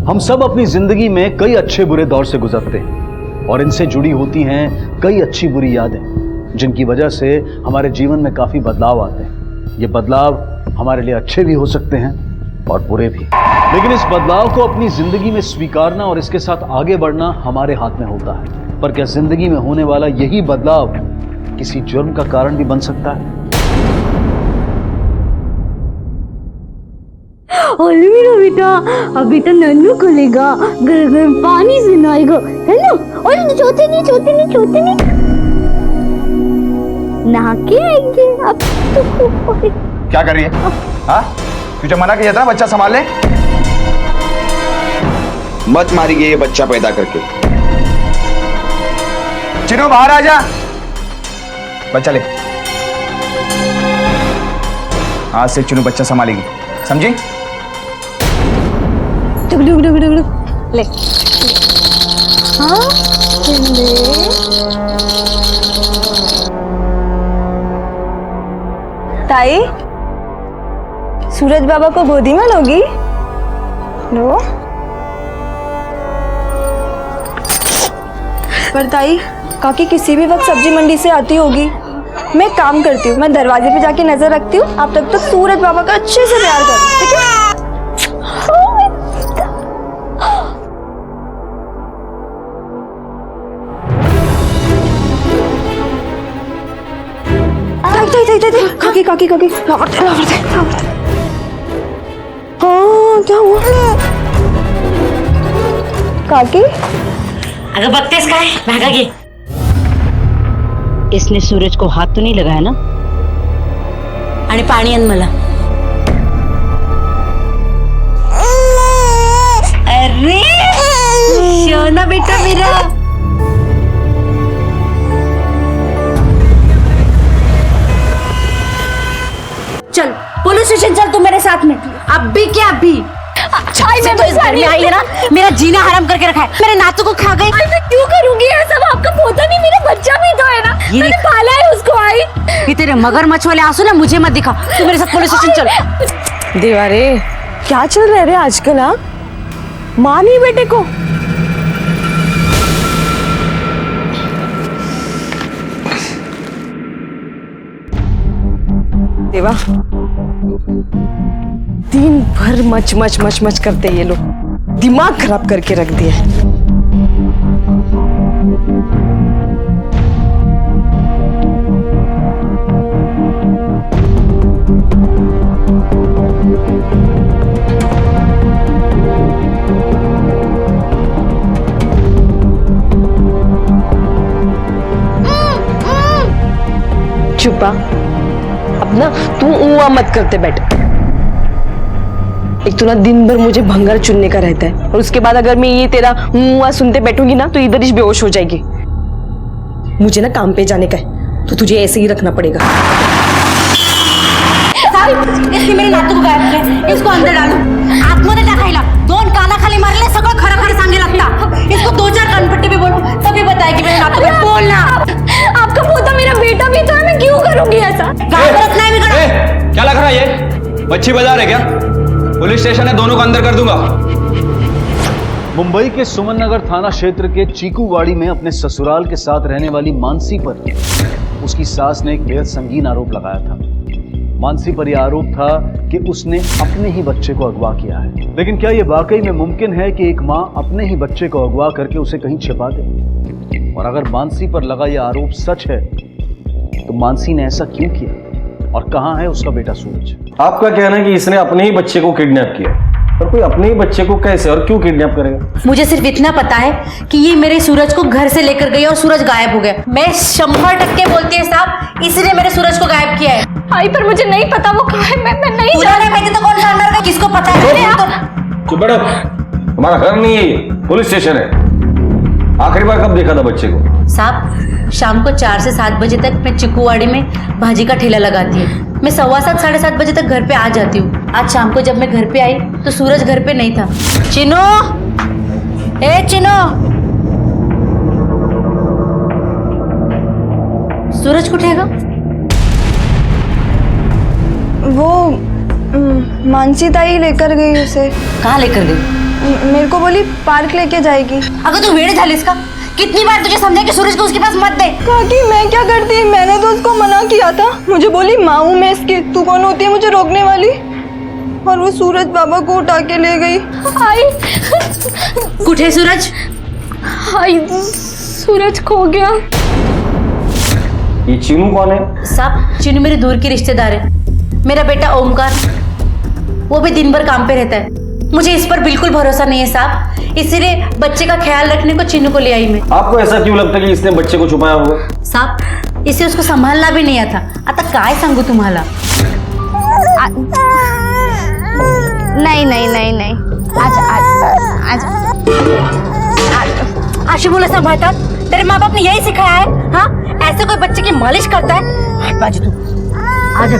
हम सब अपनी जिंदगी में कई अच्छे बुरे दौर से गुजरते हैं और इनसे जुड़ी होती हैं कई अच्छी बुरी यादें, जिनकी वजह से हमारे जीवन में काफी बदलाव आते हैं। ये बदलाव हमारे लिए अच्छे भी हो सकते हैं और बुरे भी, लेकिन इस बदलाव को अपनी जिंदगी में स्वीकारना और इसके साथ आगे बढ़ना हमारे हाथ में होता है। पर क्या जिंदगी में होने वाला यही बदलाव किसी जुर्म का कारण भी बन सकता है? मेरा बेटा, अभी तो नन्नू खुलेगा, घर घर पानी सुनाएगा, है ना? और छोटे नहीं नहा के आएंगे अब तो। क्या कर रही है? हाँ, तुझे मना किया था बच्चा संभाल ले। मत मारिए ये बच्चा पैदा करके। चिनो बाहर आ जा, बच्चा ले। आज से चिनो बच्चा संभालेगी, समझी? ले। हाँ, ताई, सूरज बाबा को गोदी में लोगी? लो। पर ताई, काकी किसी भी वक्त सब्जी मंडी से आती होगी। मैं एक काम करती हूँ, मैं दरवाजे पे जाके नजर रखती हूँ, आप तब तक सूरज बाबा का अच्छे से प्यार करो, ठीक है? काकी लावर दे। हाँ, क्या हुआ? काकी, अगर बकतेस का है भागा के। इसने सूरज को हाथ तो नहीं लगाया ना? आणि पाणी आण मला। अरे सोना बेटा मेरा। चल पुलिस स्टेशन चल, तू मेरे साथ में। अभी क्या अभी? मैं तो इस घर में आई है ना, मेरा जीना हराम करके रखा है। मेरे नातू को खा गई। मैं क्यों करूंगी ऐसा? आपका पोता नहीं, मेरा बच्चा भी तो है ना, मैंने पाला है उसको। आई ये तेरे मगरमच्छ वाले आंसू ना मुझे मत दिखा। तू मेरे साथ पुलिस स्टेशन चल। देवारे, क्या चल रहा है रे आजकल? हाँ, माँ नहीं बेटे को। देवा, दिन भर मच करते ये लोग, दिमाग खराब करके रख दिया। चुपा, अब ना तू ऊआ मत करते बैठ। एक तो ना दिन भर मुझे भंगार चुनने का रहता है, और उसके बाद अगर मैं ये तेरा ऊआ सुनते बैठूंगी ना तो इधर ही बेहोश हो जाएगी। मुझे ना काम पे जाने का है, तो तुझे ऐसे ही रखना पड़ेगा। इसने मेरे नातू को गायब किया, इसको अंदर डालो। आतमध्ये टाकायला 2 कानाखाली मारले, सगळं खरं सांगेल आता। इसको 2-4 कानपट्टी पे बोलो, तभी बताए कि मेरे नातू को बोलना। आपका पोता मेरा बेटा भी तो है, मैं क्यों करूंगी ऐसा? क्या लग रहा है ये? मच्छी बाजार है क्या? पुलिस स्टेशन है, दोनों को अंदर कर दूंगा। मुंबई के सुमन नगर थाना क्षेत्र के चीकूवाड़ी में अपने ससुराल के साथ रहने वाली मानसी पर उसकी सास ने एक बेहद संगीन आरोप लगाया था। मानसी पर यह आरोप था कि उसने अपने ही बच्चे को अगवा किया है। लेकिन क्या यह वाकई में मुमकिन है कि एक माँ अपने ही बच्चे को अगवा करके उसे कहीं छिपा दे? और अगर मानसी पर लगा यह आरोप सच है तो मानसी ने ऐसा क्यों किया और कहाँ है उसका बेटा सूरज? आपका कहना है कि इसने अपने ही बच्चे को किडनैप किया, पर कोई अपने ही बच्चे को कैसे और क्यों किडनैप करेगा? मुझे सिर्फ इतना पता है कि ये मेरे सूरज को घर से लेकर गई और सूरज गायब हो गया। मैं 100% बोलती है साहब, इसने मेरे सूरज को गायब किया है। आई, पर मुझे नहीं पता वो कहाँ है। मैं नहीं जाना। मैं तो कौन सा अंदर का, किसको पता है? चुप बैठो, हमारा घर नहीं है, पुलिस स्टेशन है। आखिरी बार कब देखा था बच्चे को? साहब, शाम को 4 से 7 बजे तक मैं चिकूवाड़ी में भाजी का ठेला लगाती है। मैं 7:15 साढ़े 7 बजे तक घर पे आ जाती हूँ। आज शाम को जब मैं घर पे आई तो सूरज घर पे नहीं था। चिनो, ए चिनो, सूरज को उठेगा? वो मानसी ताई लेकर गई उसे। कहाँ लेकर गई? मेरे को बोली पार्क लेके जाएगी। अगर तू वेड़ झालीस का, कितनी बार तुझे समझाया कि सूरज को उसके पास मत दे। काकी मैं क्या करती, मैंने तो उसको मना किया था। मुझे बोली माँ हूँ मैं इसकी, तू कौन होती है मुझे रोकने वाली। और वो सूरज बाबा को उठा के ले गई। आई कुठे सूरज? आई सूरज खो गया। ये चीनू कौन है? साहब चीनू मेरी दूर की रिश्तेदार है। मेरा बेटा ओमकार, वो भी दिन भर काम पे रहता है। मुझे इस पर बिल्कुल भरोसा नहीं है साहब, इसीलिए बच्चे का ख्याल रखने को चीनू को ले आई मैं। आपको ऐसा क्यों लगता है कि इसने बच्चे को छुपाया होगा? साहब इसे उसको संभालना भी नहीं आता। आता काय सांगू तुम्हाला? नहीं नहीं नहीं नहीं, आजा आशु बोला संभालता, तेरे माँ बाप ने यही सिखाया है? हाँ, ऐसे कोई बच्चे की मालिश करता है? हट बाजू तू, आजा।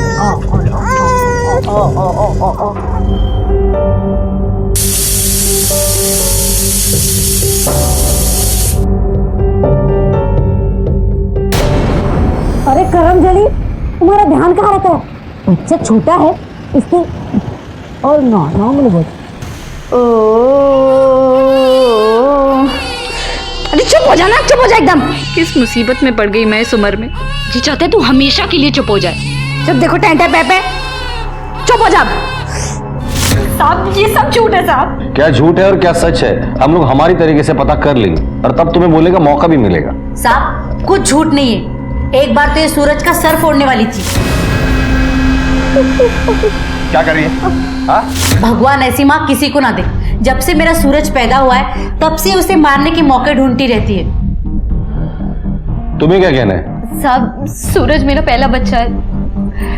अरे करमजली, तुम्हारा ध्यान कहाँ रहता है? बच्चा छोटा है, इसके और नॉर्मल बोल। अरे चुप हो जा ना, चुप हो जा एकदम। किस मुसीबत में पड़ गई मैं इस उम्र में। जी चाहते तू हमेशा के लिए चुप हो जाए। जब देखो टेंटे पे चुप हो जा। साहब ये सब झूठ है साहब। क्या झूठ है और क्या सच है, हम लोग हमारी तरीके से पता कर लेंगे और तब तुम्हें बोले का मौका भी मिलेगा। साहब कुछ झूठ नहीं है। एक बार तो ये सूरज का सर फोड़ने वाली थी। क्या कर रही है? हाँ? भगवान ऐसी माँ किसी को ना दे। जब से मेरा सूरज पैदा हुआ है तब से उसे मारने के मौके ढूंढती रहती है। तुम्हें क्या कहना है? साहब सूरज मेरा पहला बच्चा है।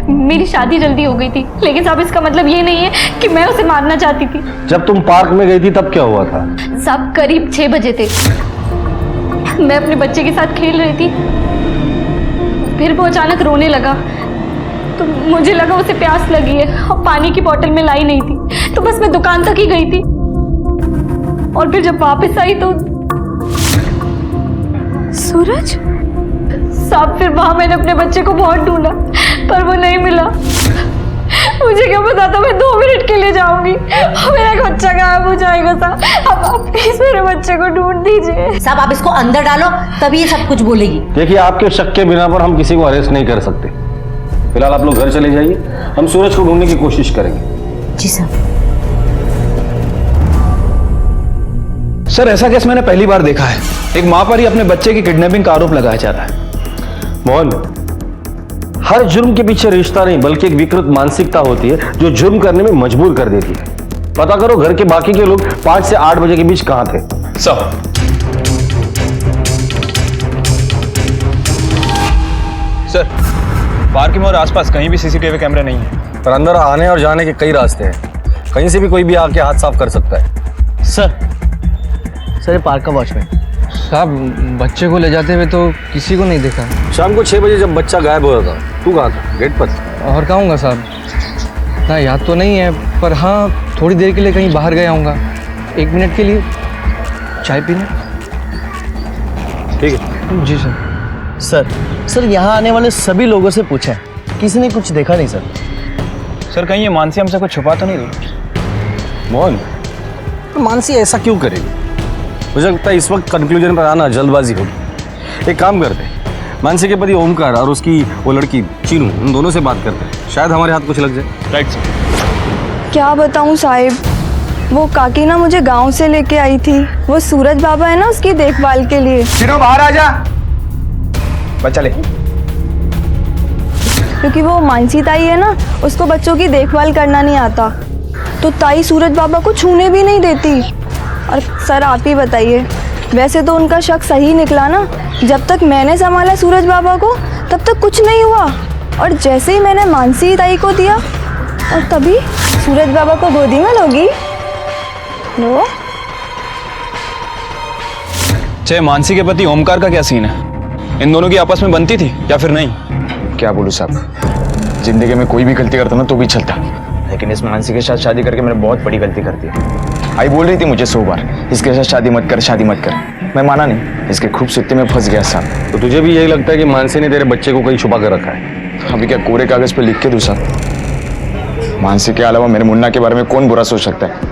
मेरी शादी जल्दी हो गई थी, लेकिन साहब इसका मतलब ये नहीं है कि मैं उसे मारना चाहती थी। जब तुम पार्क में गई थी तब क्या हुआ था? साहब करीब 6 बजे थे। मैं अपने बच्चे के साथ खेल रही थी, फिर वो अचानक रोने लगा तो मुझे लगा उसे प्यास लगी है और पानी की बोतल में लाई नहीं थी, तो बस मैं दुकान तक ही गई थी। और फिर जब वापस आई तो सूरज साहब, फिर वहां मैंने अपने बच्चे को बहुत ढूंढा पर वो नहीं मिला। मुझे क्या पता था मैं 2 मिनट के लिए जाऊंगी और मेरा बच्चा गायब हो जाएगा। साहब अब आप प्लीज मेरे बच्चे को ढूंढ दीजिए। साहब आप इसको अंदर डालो तभी ये सब कुछ बोलेगी। देखिए, आपके शक के बिना पर हम किसी को अरेस्ट नहीं कर सकते। फिलहाल आप लोग घर चले जाइए, हम सूरज को ढूंढने की कोशिश करेंगे। जी साहब। सर ऐसा केस मैंने पहली बार देखा है। एक माँ पर ही अपने बच्चे की किडनैपिंग का आरोप लगाया जा रहा है। मोहन, हर जुर्म के पीछे रिश्ता नहीं बल्कि एक विकृत मानसिकता होती है जो जुर्म करने में मजबूर कर देती है। पता करो घर के बाकी के लोग 5 से 8 बजे के बीच कहां थे। सर पार्क में और आसपास कहीं भी सीसीटीवी कैमरे नहीं है। पर अंदर आने और जाने के कई रास्ते हैं, कहीं से भी कोई भी आके हाथ साफ कर सकता है। सर ये पार्क का वॉचमैन साहब, बच्चे को ले जाते हुए तो किसी को नहीं देखा। शाम को 6 बजे जब बच्चा गायब हो रहा था, तू कहाँ था? गेट पर। और कहूँगा साहब, ना याद तो नहीं है, पर हाँ थोड़ी देर के लिए कहीं बाहर गया हूँगा, 1 मिनट के लिए चाय पीने। ठीक है जी सर। सर यहाँ आने वाले सभी लोगों से पूछा है, किसी ने कुछ देखा नहीं सर। सर कहीं ये मानसी हमसे कुछ छुपा तो नहीं रही? मोहन, मानसी ऐसा क्यों करेगी? मुझे लगता है इस वक्त कंक्लूजन पर आना जल्दबाजी होगी। एक काम करते हैं, मानसी के पति ओमकार और उसकी वो लड़की चीनू, उन दोनों से बात करते हैं, शायद हमारे हाथ कुछ लग जाए। Right sir. क्या बताऊं साहिब, वो काकी ना मुझे गांव से लेके आई थी। वो सूरज बाबा है ना, उसकी देखभाल के लिए। चीनू बाहर आ जा, बच्चा ले। क्योंकि वो मानसी ताई है ना, उसको बच्चों की देखभाल करना नहीं आता, तो ताई सूरज बाबा को छूने भी नहीं देती। और सर आप ही बताइए, वैसे तो उनका शक सही निकला ना। जब तक मैंने संभाला सूरज बाबा को तब तक कुछ नहीं हुआ, और जैसे ही मैंने मानसी ताई को दिया और तभी सूरज बाबा को गोदी में लोगी। लो चाहे मानसी के पति ओमकार का क्या सीन है? इन दोनों की आपस में बनती थी या फिर नहीं? क्या बोलूं साहब, जिंदगी में कोई भी गलती करता ना तो भी चलता, लेकिन इस मानसी के साथ शादी करके मैंने बहुत बड़ी गलती कर दी। आई बोल रही थी मुझे 100 बार इसके साथ शादी मत कर, शादी मत कर। मैं माना नहीं, इसके खूबसूरती में फंस गया साहब। तो तुझे भी यही लगता है कि मानसी ने तेरे बच्चे को कहीं छुपा कर रखा है? अभी क्या कोरे कागज पे लिख के दूं साहब? मानसी के अलावा मेरे मुन्ना के बारे में कौन बुरा सोच सकता है?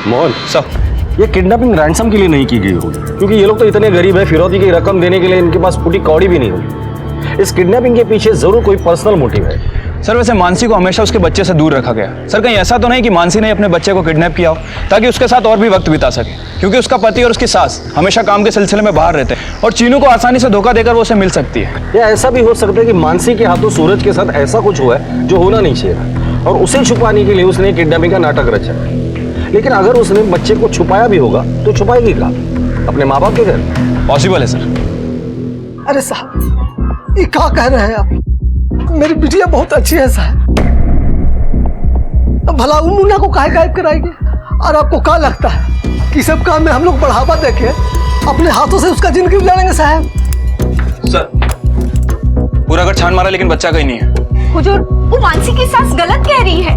मोहन सर ये किडनैपिंग रैंसम के लिए नहीं की गई होगी, क्योंकि ये लोग तो इतने गरीब है, फिरौती की रकम देने के लिए इनके पास फूटी कौड़ी भी नहीं होगी। इस किडनैपिंग के पीछे जरूर कोई पर्सनल मोटिव है। सर वैसे मानसी को हमेशा उसके बच्चे से दूर रखा गया। सर कहीं ऐसा तो नहीं कि मानसी ने अपने बच्चे को किडनैप किया हो ताकि उसके साथ और भी वक्त बिता सके, क्योंकि उसका पति और उसकी सास हमेशा काम के सिलसिले में बाहर रहते हैं और चीनू को आसानी से धोखा देकर वो उसे मिल सकती है। या ऐसा भी हो सकता है कि मानसी के हाथों सूरज के साथ ऐसा कुछ हुआ है जो होना नहीं चाहिए और उसे छुपाने के लिए उसने किडनैपिंग का नाटक रचा है। लेकिन अगर उसने बच्चे को छुपाया भी होगा तो छुपाएगी कहाँ? अपने माँ बाप के घर? पॉसिबल है सर। अरे साहब ये क्या कह रहे हैं आप? मेरी बिटिया बहुत अच्छी है साहब। भला उन मुन्ना को काहे गायब कराएंगे? और आपको क्या लगता है कि सब काम में हम लोग बढ़ावा देके अपने हाथों से उसका जिंदगी गुजारेंगे साहब? सर पूरा घर छान मारा लेकिन बच्चा कहीं नहीं है। हुजूर, वो मानसी की सास गलत कह रही है।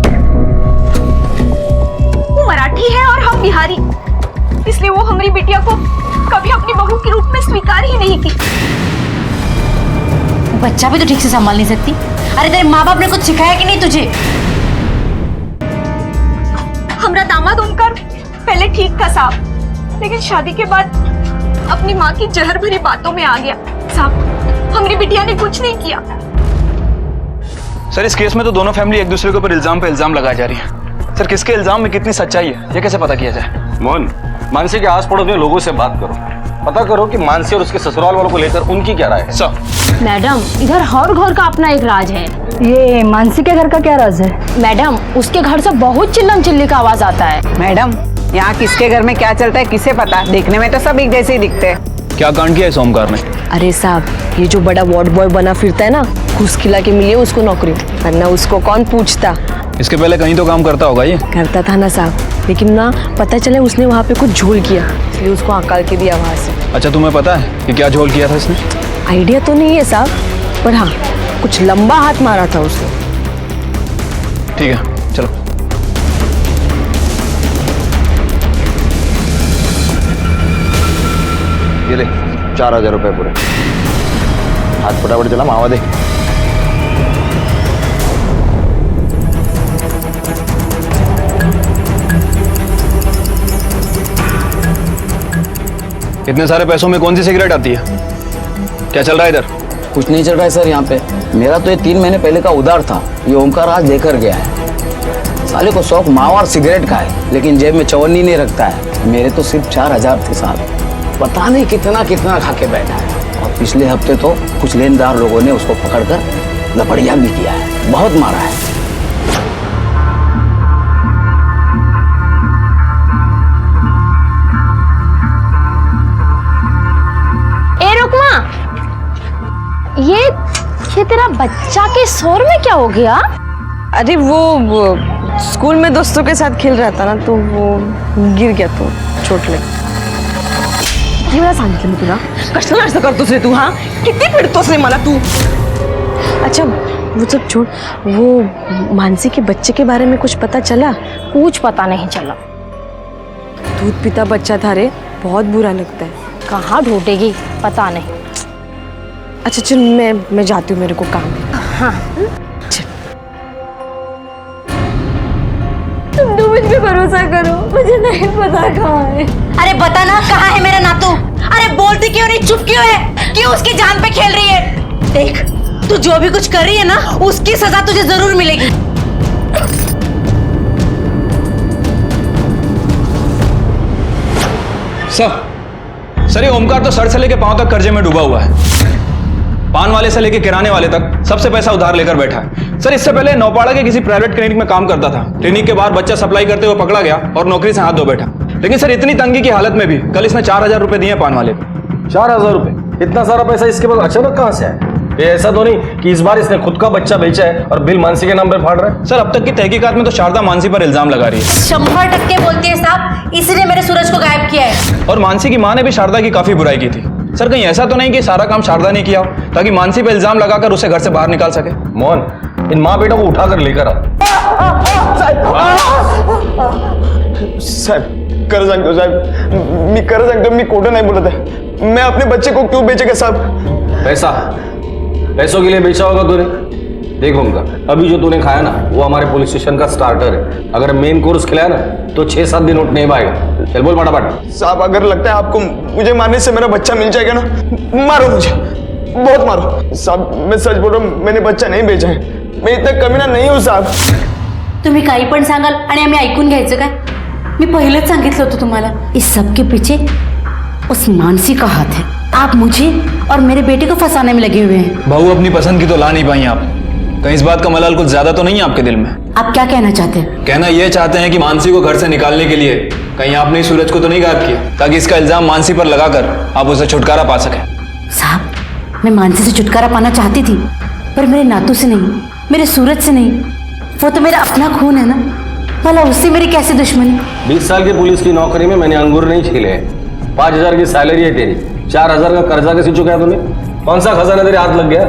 वो मराठी है और हम बिहारी, इसलिए वो हमारी बिटिया को कभी अपनी बहू के रूप में स्वीकार ही नहीं की। बच्चा भी तो ठीक से संभाल नहीं सकती। अरे तेरे माँ बाप ने कुछ सिखाया कि नहीं तुझे? हमारा दामाद उनकर पहले ठीक था साहब, लेकिन शादी के बाद अपनी माँ की जहर भरी बातों में आ गया साहब। हमारी बिटिया ने कुछ नहीं किया। सर इस केस में तो दोनों फैमिली एक दूसरे के ऊपर इल्जाम पे इल्जाम लगाई जा रही है। सर किसके इल्जाम में कितनी सच्चाई है ये कैसे पता किया जाए? मोहन, मानसी के आस पड़ोस में लोगों से बात करो, पता करो कि मानसी और उसके ससुराल वालों को लेकर उनकी क्या राय है। सर मैडम इधर हर घर का अपना एक राज है। ये मानसी के घर का क्या राज है? मैडम उसके घर से बहुत चिल्लम चिल्ली का आवाज आता है। मैडम यहाँ किसके घर में क्या चलता है किसे पता? देखने में तो सब एक जैसे ही दिखते हैं। क्या कांड किया है सोमकार ने? अरे साहब, ये जो बड़ा वार्ड बॉय बना फिरता है ना, घूस खिला के मिली है उसको नौकरी, वरना उसको कौन पूछता। इसके पहले कहीं तो काम करता होगा ये। करता था ना साहब, लेकिन ना पता चले उसने वहाँ पे कुछ झोल किया, इसलिए उसको हकाल के दिया वहाँ से। अच्छा तुम्हें पता है कि क्या झोल किया था इसने? आइडिया तो नहीं है साहब, पर हाँ कुछ लंबा हाथ मारा था उसने। ठीक है चलो। ये ले 4000 रुपए पूरे। हाथ फटाफट चला, मावा दे। इतने सारे पैसों में कौन सी सिगरेट आती है? क्या चल रहा है इधर? कुछ नहीं चल रहा है सर यहाँ पे। मेरा तो ये 3 महीने पहले का उधार था, ये ओमकार आज लेकर गया है। साले को शौक मावा और सिगरेट का है, लेकिन जेब में चवन्नी नहीं रखता है। मेरे तो सिर्फ 4000 थे साहब, पता नहीं कितना कितना खा के बैठा है। और पिछले हफ्ते तो कुछ लेनदार लोगों ने उसको पकड़कर लपड़िया भी किया है, बहुत मारा है। ये तेरा बच्चा के शोर में क्या हो गया? अरे वो स्कूल में दोस्तों के साथ खेल रहा था ना, तो वो गिर गया तो चोट लगी। ये मला सांगितलं मी तुला, कशाला असं करतोस रे तू? हाँ किती पिडतोस रे मला तू? अच्छा वो सब छोड़, वो मानसी के बच्चे के बारे में कुछ पता चला? कुछ पता नहीं चला। दूध पीता बच्चा था रे, बहुत बुरा लगता है। कहाँ ढूंढेगी पता नहीं। अच्छा चल मैं जाती हूँ, मेरे को काम है। हाँ चल। तुम तो मुझ पे भरोसा करो, मुझे नहीं पता कहाँ है। अरे बता ना कहाँ है मेरा नातू? अरे बोलती क्यों नहीं, चुप क्यों है? क्यों उसकी जान पे खेल रही है? देख तू जो भी कुछ कर रही है ना, उसकी सजा तुझे जरूर मिलेगी। सर ये ओमकार तो सर से लेके पांव तक कर्जे में डूबा हुआ है। पान वाले से लेके किराने वाले तक सबसे पैसा उधार लेकर बैठा है। सर इससे पहले नौपाड़ा के किसी प्राइवेट क्लिनिक में काम करता था। क्लिनिक के बाहर बच्चा सप्लाई करते हुए पकड़ा गया और नौकरी से हाथ धो बैठा। लेकिन सर इतनी तंगी की हालत में भी कल इसने 4000 रुपए दिए पान वाले को। 4000 रुपए? इतना सारा पैसा इसके पास अचानक कहाँ से आया? ये ऐसा तो नहीं कि इस बार इसने खुद का बच्चा बेचा है और बिल मानसी के नाम पे फाड़ रहा है? सर अब तक की तहकीकात में तो शारदा मानसी पर इल्जाम लगा रही है। 100% बोलती है साहब, इसीलिए मेरे सूरज को गायब किया है। और मानसी की माँ ने भी शारदा की काफी बुराई की थी। सर कहीं ऐसा तो नहीं कि सारा काम शारदा ने किया हो ताकि मानसी पे इल्जाम लगाकर उसे घर से बाहर निकाल सके? मोहन, इन माँ बेटों को उठाकर लेकर आओ। साहब कर सांगतो साहब, मी कर सांगतो, मी खोटं नाही बोलत आहे। मैं अपने बच्चे को क्यों बेचेगा साहब? पैसों के लिए बेचा होगा तूने, देख ओमकार, अभी जो तूने खाया ना वो हमारे पुलिस स्टेशन का स्टार्टर है। अगर मेन कोर्स खिलाया ना तो 6-7 दिन उठ नहीं पाएगा। चल बोल फटाफट। साहब अगर लगता है आपको मुझे मारने से मेरा बच्चा मिल जाएगा ना, मारो मुझे, बहुत मारो। साहब मैं सच बोल रहा हूँ, मैंने बच्चा नहीं भेजा है, मैं इतना कमीना नहीं हूँ साहब। तुम्ही काही पण सांगाल आणि आम्ही ऐकून घ्यायचं काय? मी पहिलेच सांगितलं होतं तुम्हाला, इस सब के पीछे उस मानसी का हाथ है। आप मुझे और मेरे बेटे को फंसाने में लगे हुए हैं। बहू अपनी पसंद की तो ला नहीं पाई आप, कहीं इस बात का मलाल कुछ ज्यादा तो नहीं है आपके दिल में? आप क्या कहना चाहते हैं? कहना ये चाहते हैं कि मानसी को घर से निकालने के लिए कहीं आपने सूरज को तो नहीं गायब किया, ताकि इसका इल्जाम मानसी पर लगाकर आप उसे छुटकारा पा सके। साहब मैं मानसी से छुटकारा पाना चाहती थी, पर मेरे नातू से नहीं, मेरे सूरज से नहीं। वो तो मेरा अपना खून है ना, भला उससे मेरी कैसे दुश्मनी? 20 साल की पुलिस की नौकरी में मैंने अंगूर नहीं छीले। 5,000 की सैलरी है तेरी, 4,000 का कर्जा कैसे चुकाया तूने? कौन सा खजाना तेरे हाथ लग गया?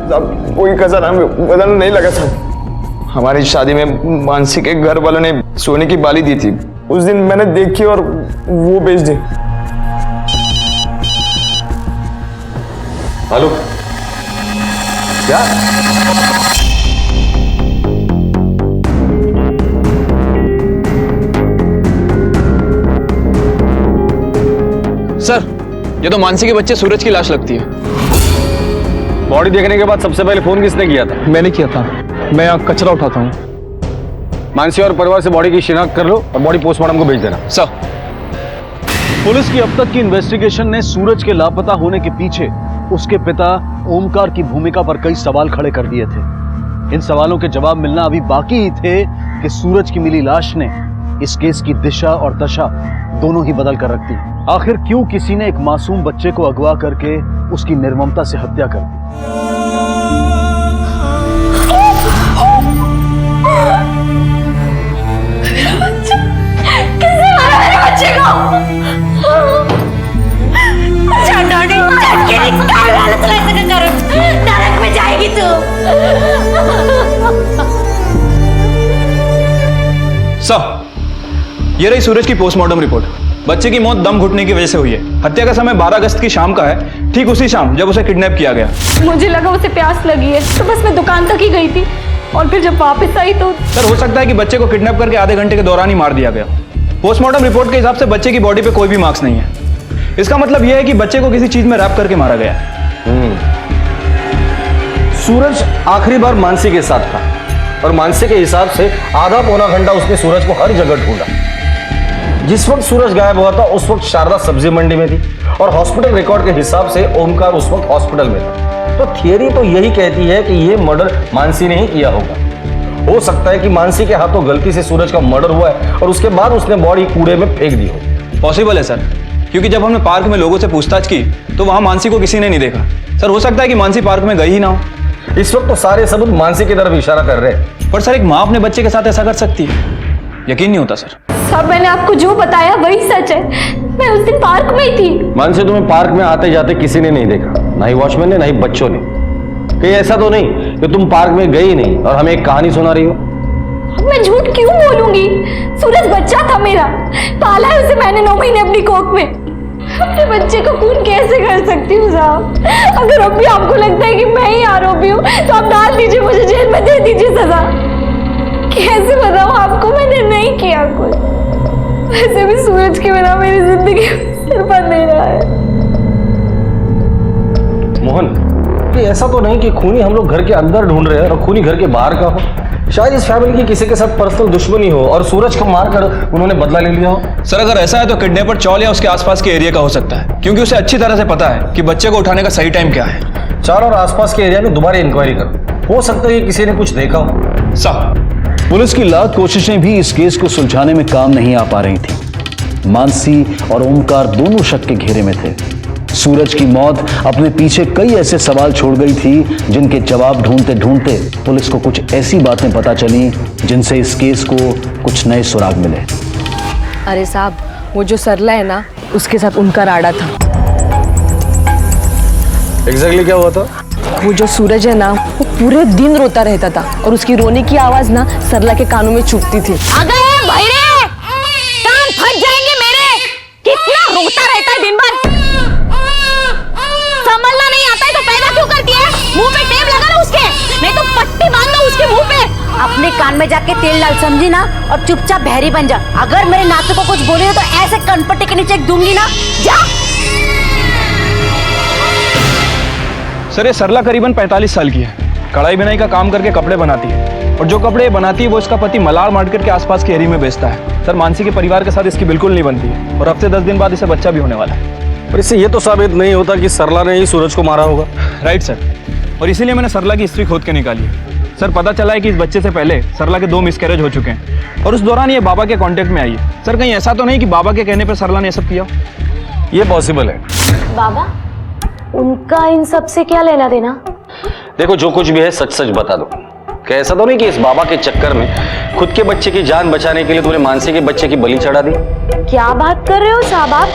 साहब कोई खजाना बदलने नहीं लगा साहब। हमारी शादी में मानसी के घर वालों ने सोने की बाली दी थी, उस दिन मैंने देखी और वो बेच दी। हेलो, क्या? सर ये तो मानसी के बच्चे सूरज की लाश लगती है। बॉडी देखने के बाद सबसे पहले फोन किसने किया था? मैंने किया था, मैं यहाँ कचरा उठाता हूँ। मानसी और परिवार से बॉडी की शिनाख्त कर लो और बॉडी पोस्टमार्टम को भेज देना। सर पुलिस की अब तक की इन्वेस्टिगेशन ने सूरज के लापता होने के पीछे उसके पिता ओमकार की भूमिका पर कई सवाल खड़े कर दिए थे। इन सवालों के जवाब मिलना अभी बाकी ही थे कि सूरज की मिली लाश ने इस केस की दिशा और दशा दोनों ही बदल कर रख दी। आखिर क्यों किसी ने एक मासूम बच्चे को अगवा करके उसकी निर्ममता से हत्या कर दी? किसने मारा मेरे बच्चे को? नरक में जाएगी तू। सर ये रही सूरज की पोस्टमार्टम रिपोर्ट। बच्चे की मौत दम घुटने की वजह से हुई है। हत्या का समय 12 अगस्त की शाम का है, ठीक उसी शाम जब उसे किडनैप किया गया। मुझे लगा उसे प्यास लगी है तो बस मैं दुकान तक ही गई थी, और फिर जब वापस आई तो सर हो सकता है कि बच्चे को किडनैप करके आधे घंटे के दौरान ही मार दिया गया। पोस्टमार्टम रिपोर्ट के हिसाब से बच्चे की बॉडी पे कोई भी मार्क्स नहीं है। इसका मतलब यह है कि बच्चे को किसी चीज में रैप करके मारा गया। सूरज आखिरी बार मानसी के साथ था और मानसी के हिसाब से आधा पौना घंटा उसने सूरज को हर जगह ढूंढा। जिस वक्त सूरज गायब हुआ था उस वक्त शारदा सब्जी मंडी में थी और हॉस्पिटल रिकॉर्ड के हिसाब से ओमकार उस वक्त हॉस्पिटल में था। तो थियरी तो यही कहती है कि यह मर्डर मानसी ने ही किया होगा। हो सकता है कि मानसी के हाथों गलती से सूरज का मर्डर हुआ है और उसके बाद उसने बॉडी कूड़े में फेंक दी हो। पॉसिबल है सर, क्योंकि जब हमने पार्क में लोगों से पूछताछ की तो वहां मानसी को किसी ने नहीं देखा। सर हो सकता है कि मानसी पार्क में गई ही ना हो। इस वक्त तो सारे सबूत मानसी की तरफ इशारा कर रहे हैं। पर सर एक माँ अपने बच्चे के साथ ऐसा कर सकती है? यकीन नहीं होता सर। सब मैंने आपको जो बताया वही सच है। मैं उस दिन पार्क में ही थी। मानसी तुम्हें पार्क में आते जाते किसी ने नहीं देखा, ना ही वॉचमैन ने ना ही बच्चों ने। कहीं ऐसा तो नहीं कि तुम पार्क में गई नहीं और हमें एक कहानी सुना रही हो? मैं झूठ क्यों बोलूंगी? सूरज बच्चा था मेरा, पाला है उसे मैंने 9 महीने अपनी कोख में। अपने बच्चे को खून कैसे कर सकती हूँ साहब? अगर अब भी आपको लगता है कि मैं ही आरोपी हूँ तो आप डाल दीजिए, मुझे जेल में दे दीजिए सजा। कैसे बताऊँ आपको, मैंने नहीं किया कुछ। वैसे भी सूरज के बिना मेरी जिंदगी सिर पर दे रहा है। मोहन, कि ऐसा तो नहीं कि खूनी हम लोग घर के अंदर ढूंढ रहे हैं और खूनी घर के बाहर का हो। शायद इस फैमिली की किसी के साथ पर्सनल दुश्मनी हो और सूरज को मारकर उन्होंने बदला ले लिया हो। सर अगर ऐसा है तो किडनैपर चौल या उसके आसपास के एरिया का हो सकता है, क्योंकि उसे अच्छी तरह से पता है कि बच्चे को उठाने का सही टाइम क्या है। चार और आसपास के एरिया में दोबारा इंक्वायरी करो, हो सकता है कि किसी ने कुछ देखा हो। सर पुलिस की लाख कोशिशें भी इस केस को सुलझाने में काम नहीं आ पा रही थी। मानसी और ओमकार दोनों शक के घेरे में थे। सूरज की मौत अपने पीछे कई ऐसे सवाल छोड़ गई थी जिनके जवाब ढूंढते ढूंढते पुलिस को कुछ ऐसी बातें पता चली जिनसे इस केस को कुछ नए सुराग मिले। अरे साहब, वो जो सरला है ना, उसके साथ उनका राड़ा था। एग्जैक्टली क्या हुआ था? वो जो सूरज है ना, वो पूरे दिन रोता रहता था और उसकी रोने की आवाज ना सरला के कानों में चुभती थी। अगर भैरे कान फट जाएंगे मेरे, कितना रोता रहता है दिन भर। संभलना नहीं आता है तो पैदा क्यों करती है? मुंह पे टेप लगा ना उसके, नहीं पट्टी बांध लो उसके मुंह पे। अपने कान में जाके तेल डाल, समझी ना, और चुपचाप बहरी बन जा। अगर मेरे नातू को कुछ बोले तो ऐसे कनपट्टी के नीचे दूंगी ना, जा। सर ये सरला करीबन 45 साल की है, कढ़ाई बुनाई का काम करके कपड़े बनाती है, और जो कपड़े ये बनाती है वो इसका पति मलार मार्केट के आसपास के एरिया में बेचता है। सर मानसी के परिवार के साथ इसकी बिल्कुल नहीं बनती है, और हफ्ते 10 दिन बाद इसे बच्चा भी होने वाला है। पर इससे ये तो साबित नहीं होता कि सरला ने ही सूरज को मारा होगा। राइट सर, और इसीलिए मैंने सरला की हिस्ट्री खोद के निकाली है। सर पता चला है कि इस बच्चे से पहले सरला के 2 मिसकैरेज हो चुके हैं, और उस दौरान ये बाबा के कांटेक्ट में आई है। सर कहीं ऐसा तो नहीं कि बाबा के कहने पर सरला ने ये सब किया? ये पॉसिबल है। बाबा, उनका इन सब से क्या लेना देना? देखो जो कुछ भी है सच सच बता दो। क्या ऐसा तो नहीं कि इस बाबा के चक्कर में खुद के बच्चे की जान बचाने के लिए तुमने मानसी के बच्चे की बलि चढ़ा दी? क्या बात कर रहे हो साहब आप?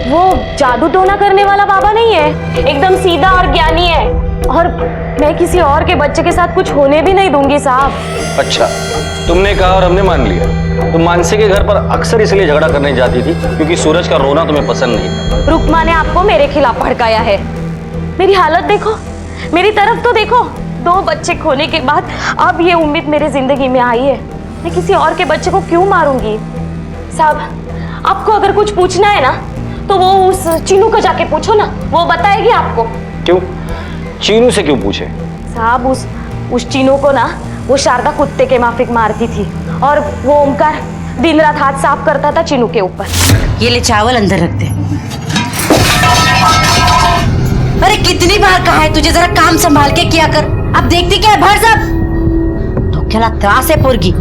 वो जादू टोना करने वाला बाबा नहीं है, एकदम सीधा और ज्ञानी है, और मैं किसी और के बच्चे के साथ कुछ होने भी नहीं दूंगी साहब। अच्छा, तुमने कहा और हमने मान लिया। तुम मानसी के घर पर अक्सर इसलिए झगड़ा करने जाती थी क्योंकि सूरज का रोना तुम्हें पसंद नहीं था। रुकमा ने आपको मेरे खिलाफ भड़काया है। मेरी हालत देखो, मेरी तरफ तो देखो। 2 बच्चे खोने के बाद अब ये उम्मीद मेरी जिंदगी में आई है, मैं किसी और के बच्चे को क्यों मारूंगी? साहब आपको अगर कुछ पूछना है ना तो वो उस चीनू को जाके पूछो ना, वो बताएगी आपको। क्यों? चीनू से क्यों पूछे? साहब उस चीनू को ना वो शारदा कुत्ते के माफिक मारती थी, और वो ओमकार दिन रात हाथ साफ करता था चीनू के ऊपर। ये ले चावल अंदर रख दे। अरे कितनी बार कहा है तुझे जरा काम संभाल के किया कर, अब देखती क्या है भर सब। तो क्या त्रास है पोरगी।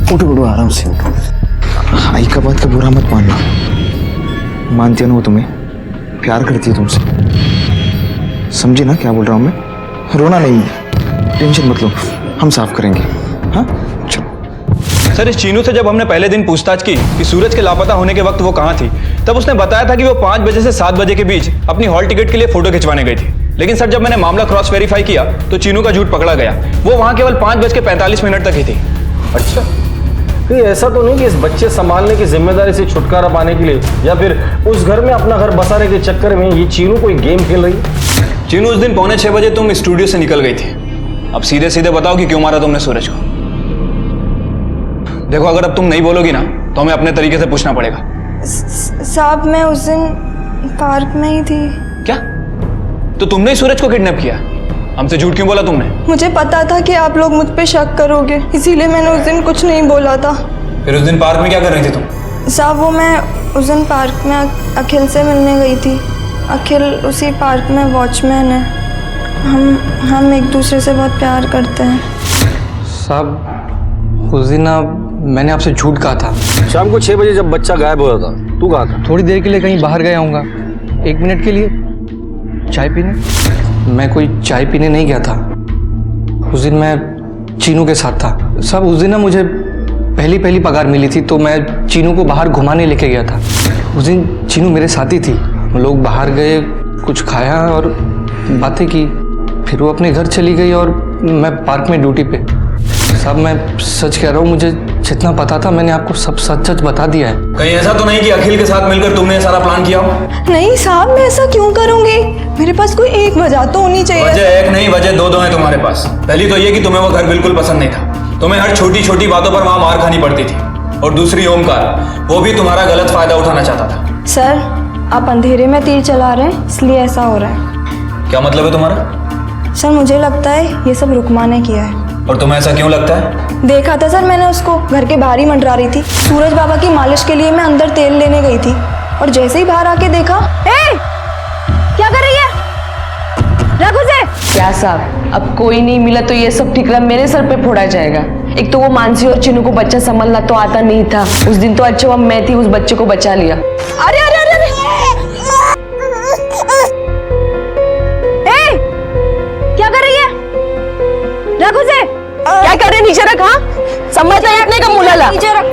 उठो उठो, आराम से उठो। आई का बात का बुरा मत मानना, मानती है ना वो तुम्हें, प्यार करती है तुमसे। समझी ना क्या बोल रहा हूँ मैं? रोना नहीं, टेंशन मत लो, हम साफ करेंगे। हाँ चलो। सर इस चीनू से जब हमने पहले दिन पूछताछ की कि सूरज के लापता होने के वक्त वो कहाँ थी, तब उसने बताया था कि वो 5 बजे से 7 बजे के बीच अपनी हॉल टिकट के लिए फोटो खिंचवाने गई थी। लेकिन सर जब मैंने मामला क्रॉस वेरीफाई किया तो चीनू का झूठ पकड़ा गया, वो वहां केवल 5:45 तक ही थी। अच्छा, कहीं ऐसा तो नहीं कि इस बच्चे संभालने की जिम्मेदारी से छुटकारा पाने के लिए या फिर उस घर में अपना घर बसाने के चक्कर में ये चीनू कोई गेम खेल रही है? चीनू उस दिन 5:45 बजे तुम स्टूडियो से निकल गई थी। अब सीधे सीधे बताओ कि क्यों मारा तुमने सूरज को? देखो अगर अब तुम नहीं बोलोगी ना तो हमें अपने तरीके से पूछना पड़ेगा। साहब मैं उस दिन पार्क में ही थी। क्या? तो तुमने ही सूरज को किडनैप किया? हमसे झूठ क्यों बोला तुमने? मुझे पता था कि आप लोग मुझ पे शक करोगे, इसीलिए मैंने उस दिन कुछ नहीं बोला था। फिर उस दिन पार्क में क्या कर रही थी तुम? साहब वो मैं उस दिन पार्क में अखिल से मिलने गई थी। अखिल उसी पार्क में वॉचमैन है। हम एक दूसरे से बहुत प्यार करते हैं। साहब उस दिन ना मैंने आपसे झूठ कहा था। शाम को 6 बजे जब बच्चा गायब हुआ था, तू कहाँ था? थोड़ी देर के लिए कहीं बाहर गया हूँगा, 1 मिनट के लिए चाय पीने। मैं कोई चाय पीने नहीं गया था, उस दिन मैं चीनू के साथ था। साहब उस दिन ना मुझे पहली पगार मिली थी, तो मैं चीनू को बाहर घुमाने लेके गया था। उस दिन चीनू मेरे साथ ही थी, हम लोग बाहर गए, कुछ खाया और बातें की, फिर वो अपने घर चली गई और मैं पार्क में ड्यूटी पे। साहब मैं सच कह रहा हूँ, मुझे जितना पता था मैंने आपको सब सच बता दिया है। कहीं ऐसा तो नहीं कि अखिल के साथ मिलकर तुमने ये सारा प्लान किया हो? नहीं साहब मैं ऐसा क्यों करूँगी, मेरे पास कोई एक वजह तो होनी चाहिए। वजह एक नहीं, वजह दो है तुम्हारे पास। पहली तो ये कि तुम्हें वो घर बिल्कुल पसंद नहीं था, तुम्हें हर छोटी छोटी बातों पर वहां मार खानी पड़ती थी, और दूसरी ओमकार, वो भी तुम्हारा गलत फायदा उठाना चाहता था। सर आप अंधेरे में तीर चला रहे हैं, इसलिए ऐसा हो रहा है। क्या मतलब है तुम्हारा? सर मुझे लगता है ये सब रुकमा ने किया है। और तुम्हें ऐसा क्यों लगता है? देखा था सर मैंने उसको, घर के बाहर ही मंडरा रही थी। सूरज बाबा की मालिश के लिए मैं अंदर तेल लेने गई थी, और जैसे ही बाहर आके देखा, ए, क्या कर रही है? रघु से क्या साहब, अब कोई नहीं मिला तो ये सब ठिकरा मेरे सर पे फोड़ा जाएगा। एक तो वो मानसी और चिनू को बच्चा संभालना तो आता नहीं था, उस दिन तो अच्छा हुआ मैं थी, उस बच्चे को बचा लिया। अरे अरे अरे, अरे। ए, क्या कर रही है? रघु से क्या कर रहे? नीचे रख। हाँ समझ नहीं अपने का मुलाला, नीचे रख,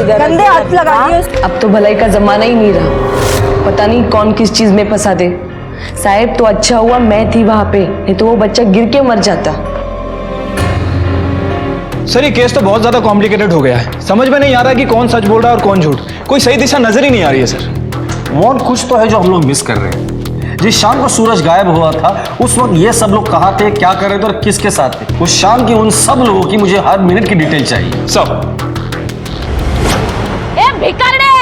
गंदे हाथ लगा दिए। अब तो भलाई का जमाना ही नहीं रहा, पता नहीं कौन किस चीज में फंसा दे। साहब तो अच्छा हुआ मैं थी वहां पे, नहीं तो वो बच्चा गिर के मर जाता। सर ये केस तो बहुत ज्यादा कॉम्प्लिकेटेड हो गया है, समझ में नहीं आ रहा कि कौन सच बोल रहा है और कौन झूठ। कोई सही दिशा नजर ही नहीं आ रही है सर। मौन कुछ तो है जो हम लोग मिस कर रहे हैं। जिस शाम को सूरज गायब हुआ था उस वक्त ये सब लोग कहाँ थे, क्या कर रहे थे और किसके साथ थे? उस शाम की उन सब लोगों की मुझे हर मिनट की डिटेल चाहिए। सब। ए भिखारणे,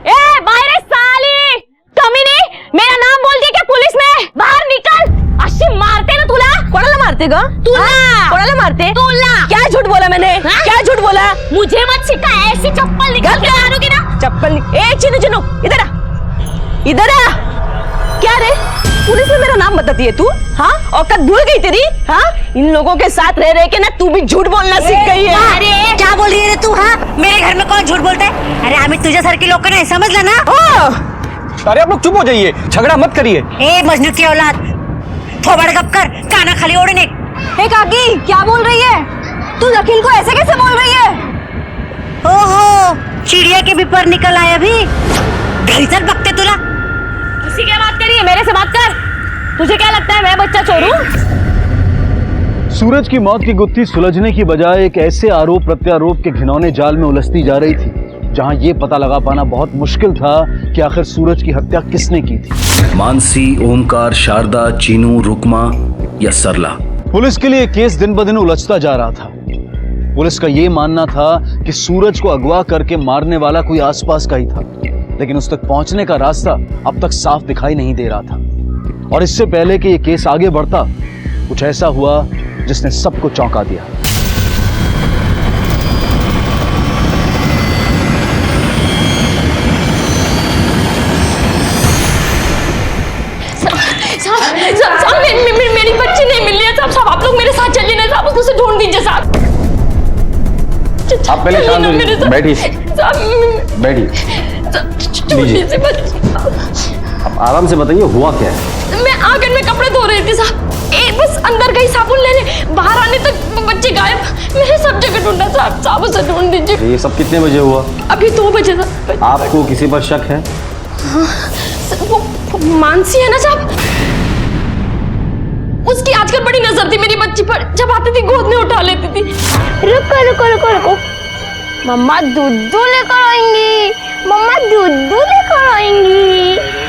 ए बाहर साली कमीनी, मेरा नाम बोल दिया क्या पुलिस में? बाहर निकल। अशी मारते ना तुला? कोणाला मारते ग? तुला। कोणाला मारते? तुला। क्या झूठ बोला मैंने? क्या झूठ बोला? मुझे मत सिखा, ऐसी चप्पल निकाल के मारूंगी ना। चप्पल ए चिनू चिनू इधर आ, इधर आ। क्या रे, पुलिस में मेरा नाम बताती है तू? हाँ, औकात भूल गई तेरी? हाँ, इन लोगों के साथ रह के ना तू भी झूठ बोलना सीख गई है। अरे क्या बोल रही है तू? हाँ, मेरे घर में कौन झूठ बोलता है? अरे आम्ही तुझ्यासारखी लोक नाही, समजलं ना? अरे आप लोग चुप हो जाइए, झगड़ा मत करिए। ए मजनू की औलाद, थोबड़ गप कर, काना खाली ओढ़ने। हे काकी, क्या बोल रही है तू? अखिल को ऐसे कैसे बोल रही है? ओहो, चिड़िया के भी पर निकल आए अभी। घरी चल बकते तुला। किसी क्या बात करी है? मेरे से बात कर। तुझे क्या लगता है मैं बच्चा चोर हूं? सूरज की मौत की गुत्थी सुलझने की बजाय एक ऐसे आरोप प्रत्यारोप के घिनौने जाल में उलझती जा रही थी जहां यह पता लगा पाना बहुत मुश्किल था कि आखिर सूरज की हत्या किसने की थी। मानसी, ओमकार, शारदा, चीनू, रुकमा या सरला। पुलिस के लिए केस दिन ब दिन उलझता जा रहा था। पुलिस का यह मानना था कि सूरज को अगवा करके मारने वाला कोई आसपास का ही था, लेकिन उस तक पहुंचने का रास्ता अब तक साफ दिखाई नहीं दे रहा था। और इससे पहले कि यह केस आगे बढ़ता, कुछ ऐसा हुआ जिसने सबको चौंका दिया। साहब, मेरी बच्ची नहीं मिल रही है साहब। साहब आप लोग मेरे साथ चलिए ना साहब, उसको उसे ढूंढ दीजिए साहब। आप पहले शांत हो जाइए, बैठिए बैठिए। आप आराम से बताइए हुआ क्या है? मैं आंगन में कपड़े धो रही थी साहब, बस अंदर गई साबुन लेने, बाहर आने तक बच्चे गायब। मैंने सब जगह ढूंढा साहब, साहब उसे ढूंढ दीजिए। ये सब कितने बजे हुआ? अभी 2 बजे साहब। आपको किसी पर शक है? वो मानसी है ना साहब, उसकी आजकल बड़ी नजर थी मेरी बच्ची पर। जब आती थी गोद में उठा लेती थी। रुको रुको रुको रुको, मम्मा दूध लेकर आएंगी, मम्मा दूध लेकर आएंगी।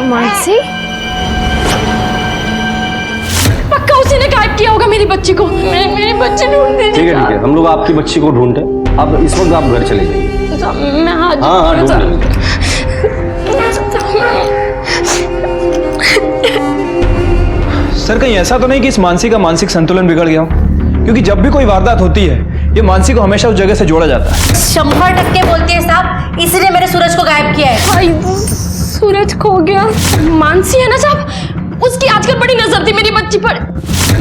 मानसी, पक्का उसी ने गायब किया होगा मेरी बच्ची को। मेरी बच्ची ढूंढ दीजिए। ठीक है, हम लोग आपकी बच्ची को ढूंढते हैं। अब इस वक्त आप घर चले जाइए। मैं हाँ ढूंढ लेंगे। सर कहीं ऐसा तो नहीं कि इस मानसी का मानसिक संतुलन बिगड़ गया हो? क्योंकि जब भी कोई वारदात होती है ये मानसी को हमेशा उस जगह से जोड़ा जाता है। 100% बोलती है साहब, इसीलिए मेरे सूरज को गायब किया है। सूरज खो गया। मानसी है ना साहब, उसकी आजकल बड़ी नजर थी मेरी बच्ची पर।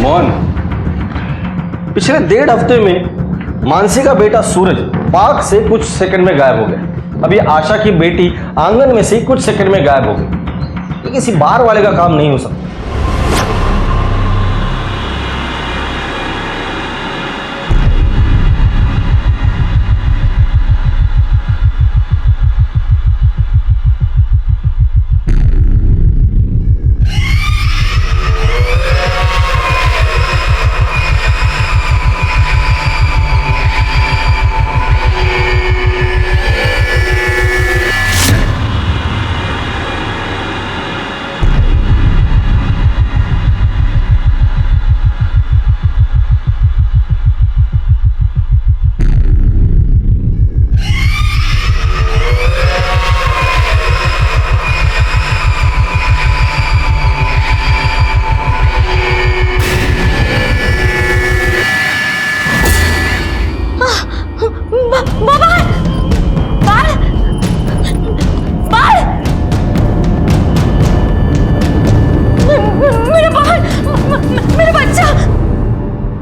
मोहन, पिछले 1.5 हफ्ते में मानसी का बेटा सूरज पार्क से कुछ सेकंड में गायब हो गया। अभी आशा की बेटी आंगन में से कुछ सेकंड में गायब हो गई। ये किसी बाहर वाले का काम नहीं हो सकता।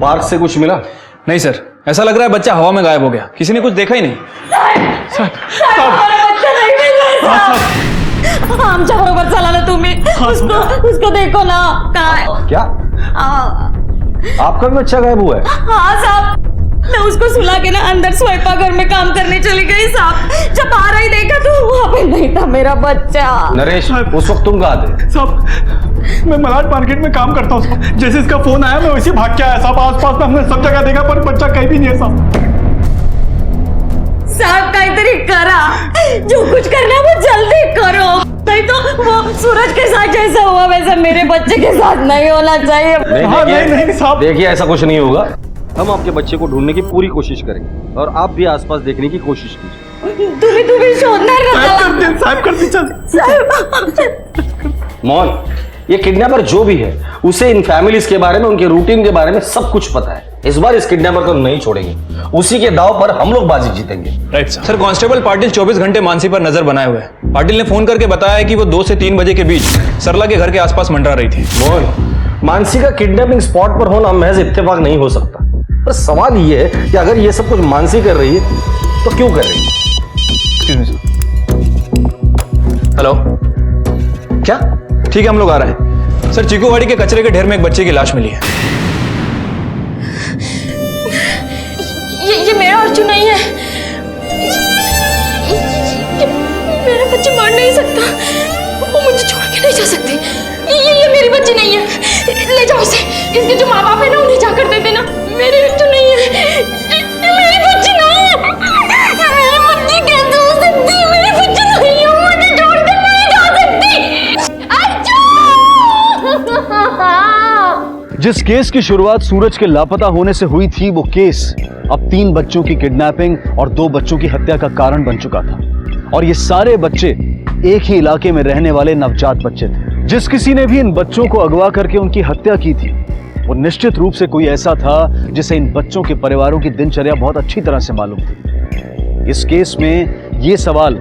पार्क से कुछ मिला? नहीं सर, ऐसा लग रहा है बच्चा हवा में गायब हो गया, किसी ने कुछ देखा ही नहीं। आमच्या बरोबर चला ना तुम्ही, उसको देखो ना। क्या आपका भी बच्चा गायब हुआ है? हाँ साहब, मैं उसको सुला के ना अंदर स्वयंपाक घर में काम करने चली गई साहब। जब बाहर ही देखा तो वहाँ पे नहीं था मेरा बच्चा। नरेश, उस वक्त तुम कहाँ थे? साहब मैं मलाड मार्केट में काम करता हूँ साहब। जैसे इसका फोन आया मैं वैसे भाग के आया साहब। आसपास में हमने सब जगह देखा पर बच्चा कहीं भी नहीं है साहब। साहब काहीतरी करा, जो कुछ करना है वो जल्दी करो, नहीं तो वो सूरज के साथ जैसा हुआ वैसा मेरे बच्चे के साथ नहीं होना चाहिए। नहीं साहब, देखिए ऐसा कुछ नहीं होगा। हम आपके बच्चे को ढूंढने की पूरी कोशिश करेंगे और आप भी आसपास देखने की कोशिश कीजिए। तुम्हें शोधना मोहन, ये किडनैपर जो भी है उसे इन फैमिलीज के बारे में, उनके रूटीन के बारे में सब कुछ पता है। इस बार इस किडनैपर को नहीं छोड़ेंगे, उसी के दाव पर हम लोग बाजी जीतेंगे। Right sir. कांस्टेबल पाटिल 24 घंटे मानसी पर नजर बनाए हुए हैं। पाटिल ने फोन करके बताया कि वो 2 से 3 बजे के बीच सरला के घर के आसपास मंडरा रही थी। मोहन, मानसी का किडनैपिंग स्पॉट पर होना महज इत्तेफाक नहीं हो सकता। पर सवाल ये है कि अगर ये सब कुछ मानसी कर रही है तो क्यों कर रही है? हेलो, क्या? ठीक है हम लोग आ रहे हैं सर। चीकूवाड़ी के कचरे के ढेर में एक बच्चे की लाश मिली है। ये मेरा अर्जुन नहीं है। मेरा बच्ची मर नहीं सकता, वो मुझे छोड़ के नहीं जा सकती। ये मेरी बच्ची नहीं है, ले जाओ इसे। इसके जो माँ बाप है ना उन्हें जाकर दे देना। मेरी अर्जुन नहीं है, मेरी बच्ची नहीं है। मेरी बच्ची कैसे हो सकती है? मेरी बच्ची नहीं है, मुझे छोड़ के नहीं जा सकती। अर्जुन! जिस केस की शुरुआत सूरज के लापता होने से हुई थी, वो केस अब 3 बच्चों की किडनैपिंग और 2 बच्चों की हत्या का कारण बन चुका था। और ये सारे बच्चे एक ही इलाके में रहने वाले नवजात बच्चे थे। जिस किसी ने भी इन बच्चों को अगवा करके उनकी हत्या की थी, वो निश्चित रूप से कोई ऐसा था जिसे इन बच्चों के परिवारों की दिनचर्या बहुत अच्छी तरह से मालूम थी। इस केस में ये सवाल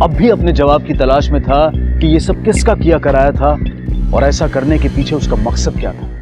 अब भी अपने जवाब की तलाश में था कि ये सब किसका किया कराया था और ऐसा करने के पीछे उसका मकसद क्या था।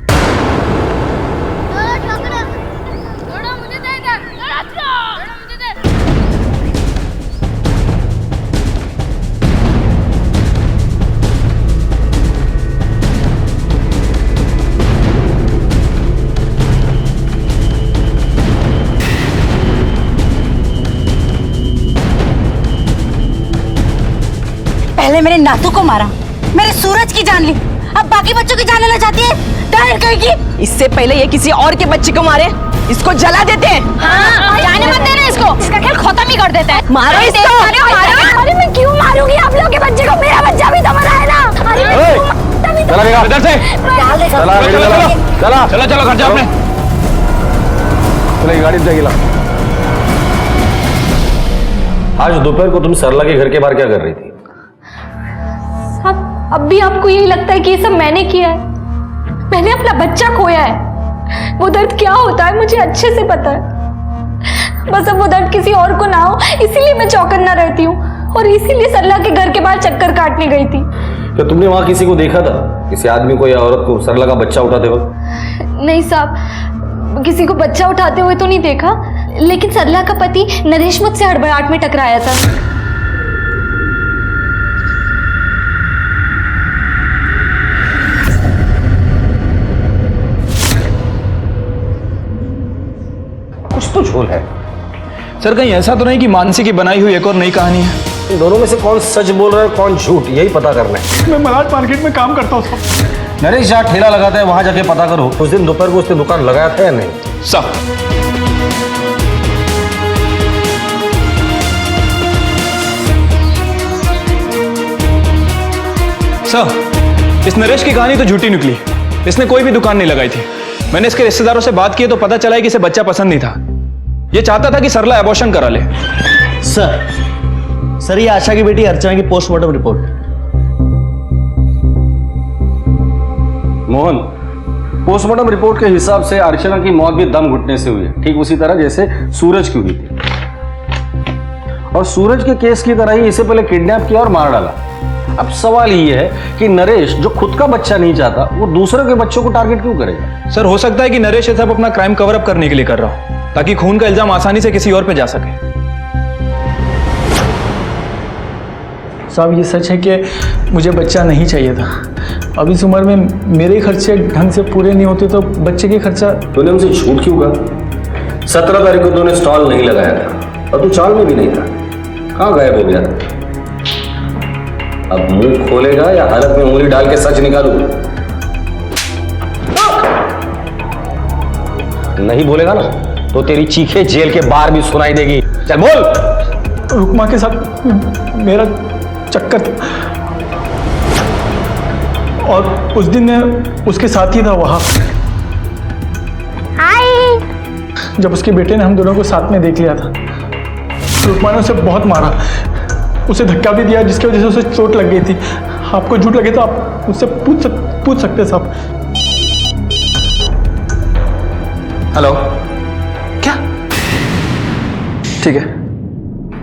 पहले मेरे नातू को मारा, मेरे सूरज की जान ली, अब बाकी बच्चों की जान लेना चाहती है। डायरेक्ट कहेगी। इससे पहले ये किसी और के बच्चे को मारे, इसको जला देते हैं। हाँ, जाने मत देना इसको, इसका खेल खत्म ही कर देते हैं। मारो इसको। अरे मैं क्यों मारूंगी आप लोग के बच्चे को? मेरा बच्चा भी तो मरा है ना। चला बेटा, इधर से चला चलो घर जाओ अपने। चलो गाड़ी से गिला। आज दोपहर को तुम सरला के घर के बाहर क्या कर रही थी? अब भी आपको यही लगता है कि ये सब मैंने किया है? मैंने अपना बच्चा खोया है। वो दर्द क्या होता है मुझे अच्छे से पता है। बस अब वो दर्द किसी और को ना हो, इसीलिए मैं चौकन्ना रहती हूँ और इसीलिए सरला के घर के बाहर चक्कर काटने गई थी। क्या तुमने वहां किसी को देखा था, किसी आदमी को या औरत को सरला का बच्चा उठाते वक्त? नहीं साहब, किसी को बच्चा उठाते हुए तो नहीं देखा, लेकिन सरला का पति नरेश मुझसे हड़बड़ाहट में टकराया था। कुछ तो झोल है सर। कहीं ऐसा तो नहीं कि मानसी की बनाई हुई एक और नई कहानी है? इन दोनों में से कौन सच बोल रहा है कौन झूठ, यही पता करना है। मैं मलाड मार्केट में काम करता हूँ। नरेश जहाँ ठेला लगाता है वहां जाके पता करो उस दिन दोपहर को उसने दुकान लगाया था या नहीं। सब सर, इस नरेश की कहानी तो झूठी निकली। इसने कोई भी दुकान नहीं लगाई थी। मैंने इसके रिश्तेदारों से बात की तो पता चला है कि इसे बच्चा पसंद नहीं था। ये चाहता था कि सरला एबॉर्शन करा ले। सर ये आशा की बेटी अर्चना की postmortem report. Mohan, postmortem report के हिसाब से अर्चना की मौत भी दम घुटने से हुई है, ठीक उसी तरह जैसे सूरज की हुई थी। और सूरज के केस की तरह ही इसे पहले किडनैप किया और मार डाला। अब सवाल ये है कि नरेश जो खुद का बच्चा नहीं चाहता, वो दूसरों के बच्चों को टारगेट क्यों करेगा? सर हो सकता है कि नरेश ये सब अपना क्राइम कवर अप करने के लिए कर रहा हो, ताकि खून का इल्जाम आसानी से किसी और पे जा सके। साहब ये सच है कि मुझे बच्चा नहीं चाहिए था। अब इस उम्र में मेरे खर्चे ढंग से पूरे नहीं होते तो बच्चे के खर्चा। तूने उनसे झूठ क्यों कहा? 17 तारीख को तूने स्टॉल नहीं लगाया था और तू चाल में भी नहीं था। कहाँ गायब हो गया? अब मुंह खोलेगा या हालत में उंगली डाल के सच निकालू? नहीं बोलेगा ना तो तेरी चीखें जेल के बाहर भी सुनाई देगी। चल बोल। रुकमा के साथ मेरा चक्कर था और उस दिन मैं उसके साथ ही था वहां। जब उसके बेटे ने हम दोनों को साथ में देख लिया था, रुकमा ने उसे बहुत मारा, उसे धक्का भी दिया जिसकी वजह से उसे चोट लग गई थी। आपको झूठ लगे तो आप उससे पूछ सकते साहब। हेलो, क्या? ठीक है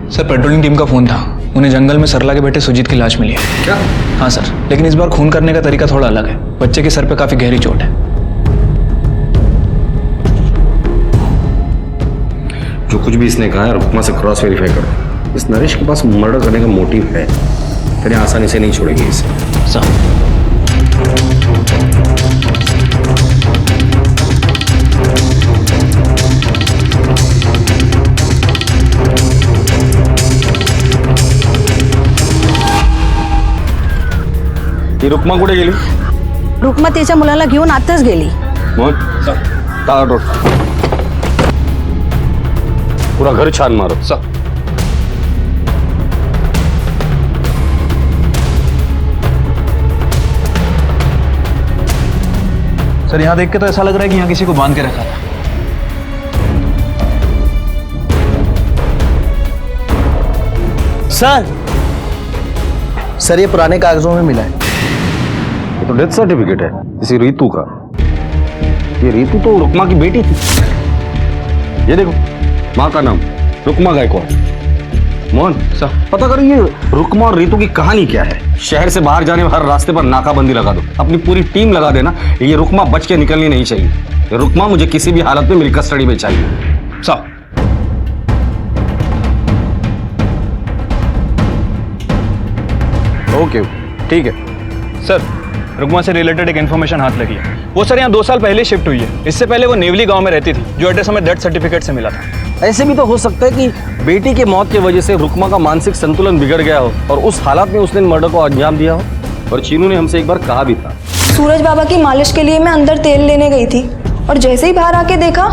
सर, पेट्रोलिंग टीम का फोन था। उन्हें जंगल में सरला के बेटे सुजीत की लाश मिली है। क्या? हाँ सर, लेकिन इस बार खून करने का तरीका थोड़ा अलग है। बच्चे के सर पे काफी गहरी चोट है। जो कुछ भी इसने कहा है रुकमा से क्रॉस वेरीफाई करो। इस नरेश के पास मर्डर करने का मोटिव है, तेरे आसानी से नहीं छोड़ेगी इसे। ही रुकमा कुठे गेली? रुक्मा तिच्या मुलाला घेऊन आताच गेली. मग ताळा पूरा घर छान मारो। सर यहाँ देख के तो ऐसा लग रहा है कि यहाँ किसी को बांध के रखा था। सर ये पुराने कागजों में मिला है। ये तो डेथ सर्टिफिकेट है इसी रीतू का। ये रीतू तो रुकमा की बेटी थी। ये देखो, माँ का नाम रुकमा गायकवाड़। मोहन सर, पता करो ये रुकमा और रीतू की कहानी क्या है। शहर से बाहर जाने में हर रास्ते पर नाकाबंदी लगा दो, अपनी पूरी टीम लगा देना। ये रुकमा बच के निकलनी नहीं चाहिए। ये रुकमा मुझे किसी भी हालत में मेरी कस्टडी में चाहिए। सर ओके, ठीक है सर। रुकमा से रिलेटेड एक इन्फॉर्मेशन हाथ लगी है। वो सर यहाँ 2 साल पहले शिफ्ट हुई है। इससे पहले वो नेवली गांव में रहती थी, जो एड्रेस हमें डेथ सर्टिफिकेट से मिला था। ऐसे भी तो हो सकता है कि बेटी के मौत की वजह से रुकमा का मानसिक संतुलन बिगड़ गया हो और उस हालत में उसने मर्डर को अंजाम दिया हो। और चीनू ने हमसे एक बार कहा भी था। सूरज बाबा की मालिश के लिए मैं अंदर तेल लेने गई थी और जैसे ही बाहर आके देखा,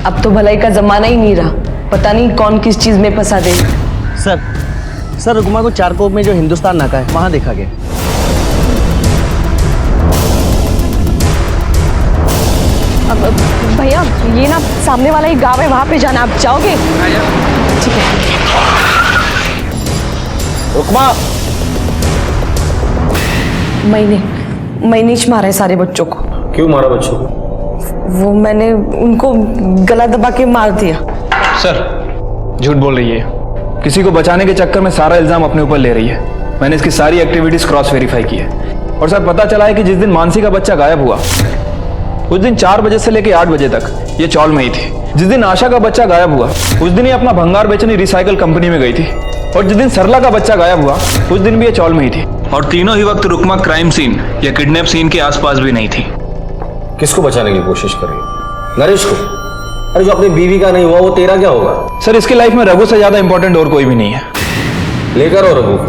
अब तो भलाई का जमाना ही नहीं रहा। पता नहीं कौन किस चीज में फंसा दे। सर रुकमा को चारकोप में जो हिंदुस्तान नाका है वहां देखा गया। भैया ये ना सामने वाला ही गांव है, वहां पे जाना। आप जाओगे? ठीक है। रुकमा, मैंने ही मारा है सारे बच्चों को। क्यों मारा बच्चों को? वो मैंने उनको गला दबा के मार दिया। सर झूठ बोल रही है। किसी को बचाने के चक्कर में सारा इल्जाम अपने ऊपर ले रही है। मैंने इसकी सारी एक्टिविटीज क्रॉस वेरीफाई की है और सर पता चला है कि जिस दिन मानसी का बच्चा गायब हुआ उस दिन 4 बजे से लेकर 8 बजे तक ये चौल में ही थी। जिस दिन आशा का बच्चा गायब हुआ उस दिन ये अपना भंगार बेचने रिसाइकल कंपनी में गई थी और जिस दिन सरला का बच्चा गायब हुआ उस दिन भी ये चौल में ही थी। और तीनों ही वक्त रुकमा क्राइम सीन या किडनैप सीन के आसपास भी नहीं थी। किसको बचाने की कोशिश कर रही है? नरेश को? अरे जो अपनी बीवी का नहीं हुआ वो तेरा क्या होगा? सर इसकी लाइफ में रघु से ज्यादा इंपॉर्टेंट और कोई भी नहीं है। लेकर आओ रघु को।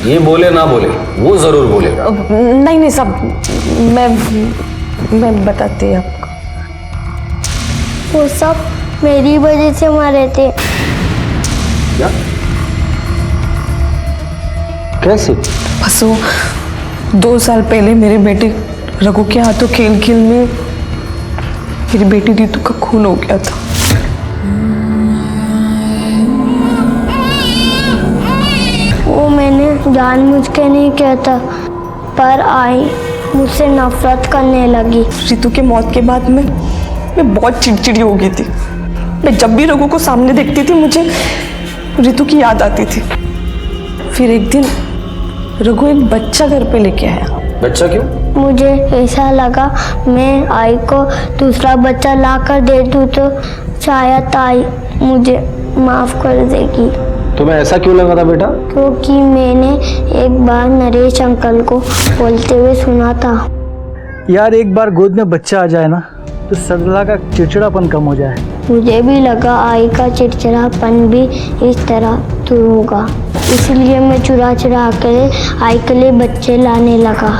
ये बोले ना बोले वो जरूर बोलेगा। नहीं सब मैं बताती हूँ आपको। वो सब मेरी वजह से मरे थे। क्या? कैसे? बस वो 2 साल पहले मेरे बेटे रघु के हाथों खेल खेल में मेरी बेटी रीतू का खून हो गया था। वो मैंने जानबूझ के नहीं किया था, पर आई मुझसे नफरत करने लगी। रीतू के मौत के बाद मैं बहुत चिड़चिड़ी हो गई थी। मैं जब भी रघु को सामने देखती थी मुझे रीतू की याद आती थी। फिर एक दिन रघु एक बच्चा घर पे लेके आया। बच्चा क्यों? मुझे ऐसा लगा मैं आई को दूसरा बच्चा ला कर दे दूँ तो शायद आई मुझे माफ कर देगी। तुम्हें ऐसा क्यों लगा था बेटा? क्योंकि मैंने एक बार नरेश अंकल को बोलते हुए सुना था। यार एक बार गोद में बच्चा आ जाए ना तो सरला का चिड़चिड़ापन कम हो जाए। मुझे भी लगा आई का चिड़चिड़ापन भी इस तरह दूर होगा, इसलिए मैं चुरा चुरा के आई के लिए बच्चे लाने लगा।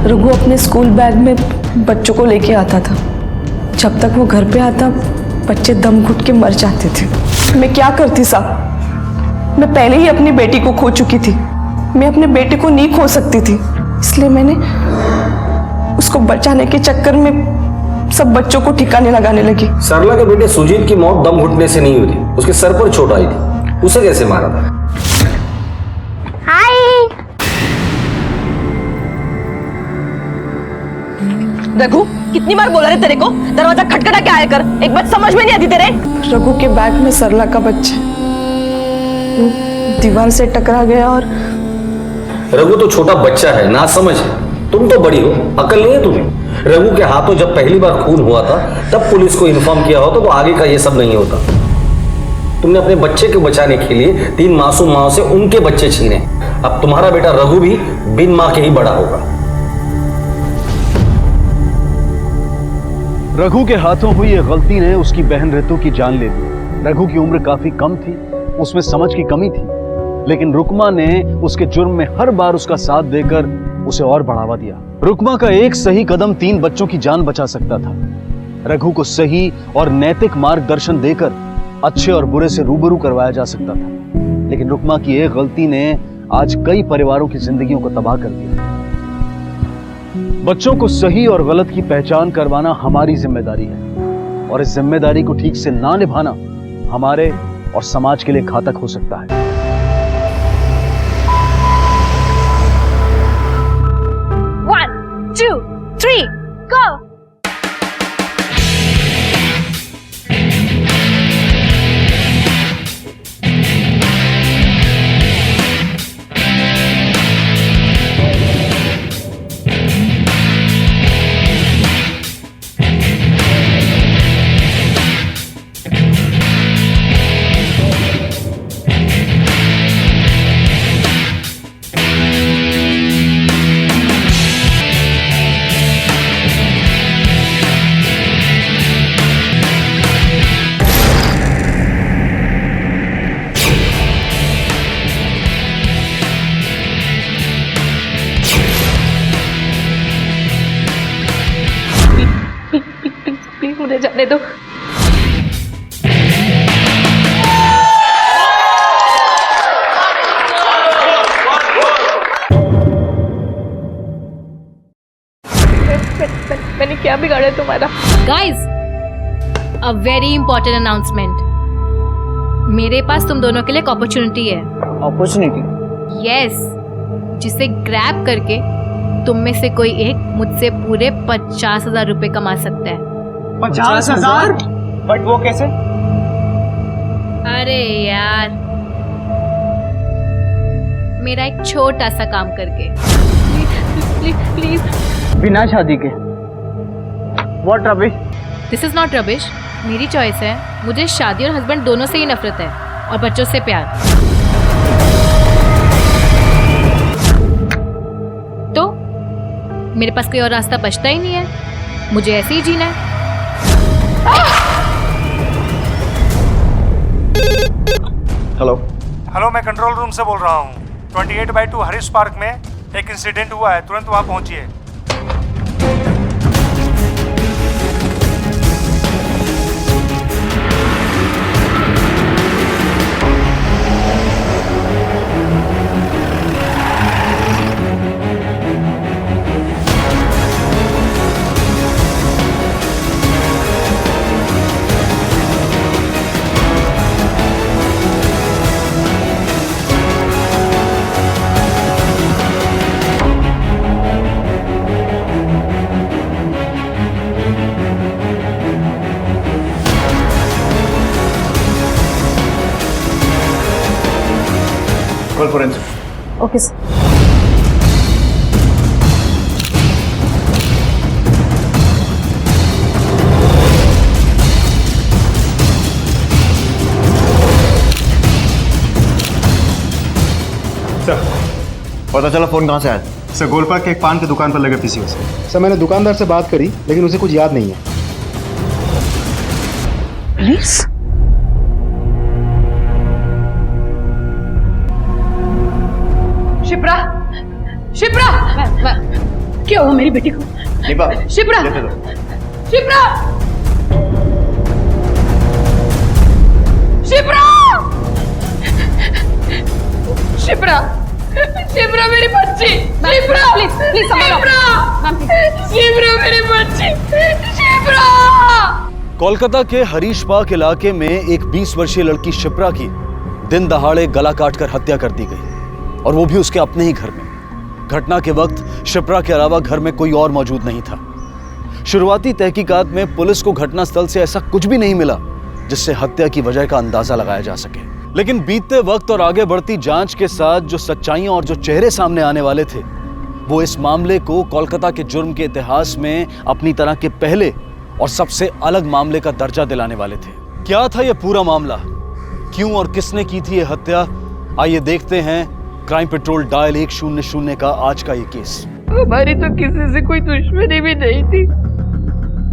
रघु अपने स्कूल बैग में बच्चों को लेके आता था। जब तक वो घर पे आता बच्चे दम घुट के मर जाते थे। मैं क्या करती साहब, मैं पहले ही अपनी बेटी को खो चुकी थी, मैं अपने बेटे को नहीं खो सकती थी, इसलिए मैंने उसको बचाने के चक्कर में सब बच्चों को ठिकाने लगाने लगी। सरला के बेटे सुजीत की मौत दम घुटने से नहीं हुई थी, उसके सर पर चोट आई थी। उसे कैसे मारा था? रघु, कितनी बार बोला रे तेरे को दरवाजा खटखटा के आया कर, एक बात समझ में नहीं आती तेरे? रघु के बैग में सरला का बच्चा दीवार से टकरा गया और रघु तो छोटा बच्चा है, ना समझ है। तुम तो बड़ी हो, अकल नहीं है तुम्हें? रघु के हाथों जब पहली बार खून हुआ था तब पुलिस को इन्फॉर्म किया होता तो आगे का ये सब नहीं होता। तुमने अपने बच्चे को बचाने के लिए 3 मासूम माओं से उनके बच्चे छीने। अब तुम्हारा बेटा रघु भी बिन मां के ही बड़ा होगा। रघु के हाथों हुई ये गलती ने उसकी बहन ऋतु की जान ले ली। रघु की उम्र काफी कम थी, उसमें समझ की कमी थी, लेकिन रुकमा ने उसके जुर्म में हर बार उसका साथ देकर उसे और बढ़ावा दिया। रुकमा का एक सही कदम 3 बच्चों की जान बचा सकता था। रघु को सही और नैतिक मार्गदर्शन देकर अच्छे और बुरे से रूबरू करवाया जा सकता था, लेकिन रुकमा की एक गलती ने आज कई परिवारों की जिंदगियों को तबाह कर दिया। बच्चों को सही और गलत की पहचान करवाना हमारी जिम्मेदारी है, और इस जिम्मेदारी को ठीक से ना निभाना हमारे और समाज के लिए घातक हो सकता है। One, 2, 3, go! प्लीज मुझे जाने दो। मैंने क्या बिगाड़ा तुम्हारा? Guys, a very important announcement. मेरे पास तुम दोनों के लिए एक अपॉर्चुनिटी है। अपॉर्चुनिटी? यस, जिसे ग्रैब करके तुम में से कोई एक मुझसे पूरे 50,000 रुपए कमा सकता है। 50,000? बट वो कैसे? अरे यार, मेरा एक छोटा सा काम करके। Please please. बिना शादी के? What rubbish? This is not rubbish, मेरी चॉइस है। मुझे शादी और हस्बैंड दोनों से ही नफरत है, और बच्चों से प्यार। तो मेरे पास कोई और रास्ता बचता ही नहीं है, मुझे ऐसे ही जीना है। हेलो, मैं कंट्रोल रूम से बोल रहा हूँ। 28/2 हरीश पार्क में एक इंसिडेंट हुआ है, तुरंत वहाँ पहुँचिए। Call forensic. Okay sir. पता चला फोन कहाँ से आया? सर गोलपार्क के एक पान की दुकान पर लगे पीसीओ से। सर मैंने दुकानदार से बात करी लेकिन उसे कुछ याद नहीं है। पुलिस? शिप्रा, शिप्रा, क्या हुआ मेरी बेटी को? शिप्रा, शिप्रा, शिप्रा, शिप्रा, शिप्रा मेरी बच्ची, शिप्रा, प्लीज शिप्रा, शिप्रा मेरी बच्ची, शिप्रा। कोलकाता के हरीश बाग इलाके में एक 20 वर्षीय लड़की शिप्रा की दिन दहाड़े गला काटकर हत्या कर दी गई, और वो भी उसके अपने ही घर में। घटना के वक्त शिप्रा के अलावा घर में कोई और मौजूद नहीं था। शुरुआती तहकीकात में पुलिस को घटनास्थल से ऐसा कुछ भी नहीं मिला जिससे हत्या की वजह का अंदाजा लगाया जा सके। लेकिन बीतते वक्त और आगे बढ़ती जांच के साथ जो सच्चाइयां और जो चेहरे सामने आने वाले थे, वो इस मामले को कोलकाता के जुर्म के इतिहास में अपनी तरह के पहले और सबसे अलग मामले का दर्जा दिलाने वाले थे। क्या था ये पूरा मामला, क्यों और किसने की थी ये हत्या, आइए देखते हैं क्राइम पेट्रोल डायल 100 का आज का ये केस। हमारी तो किसी से कोई दुश्मनी भी नहीं थी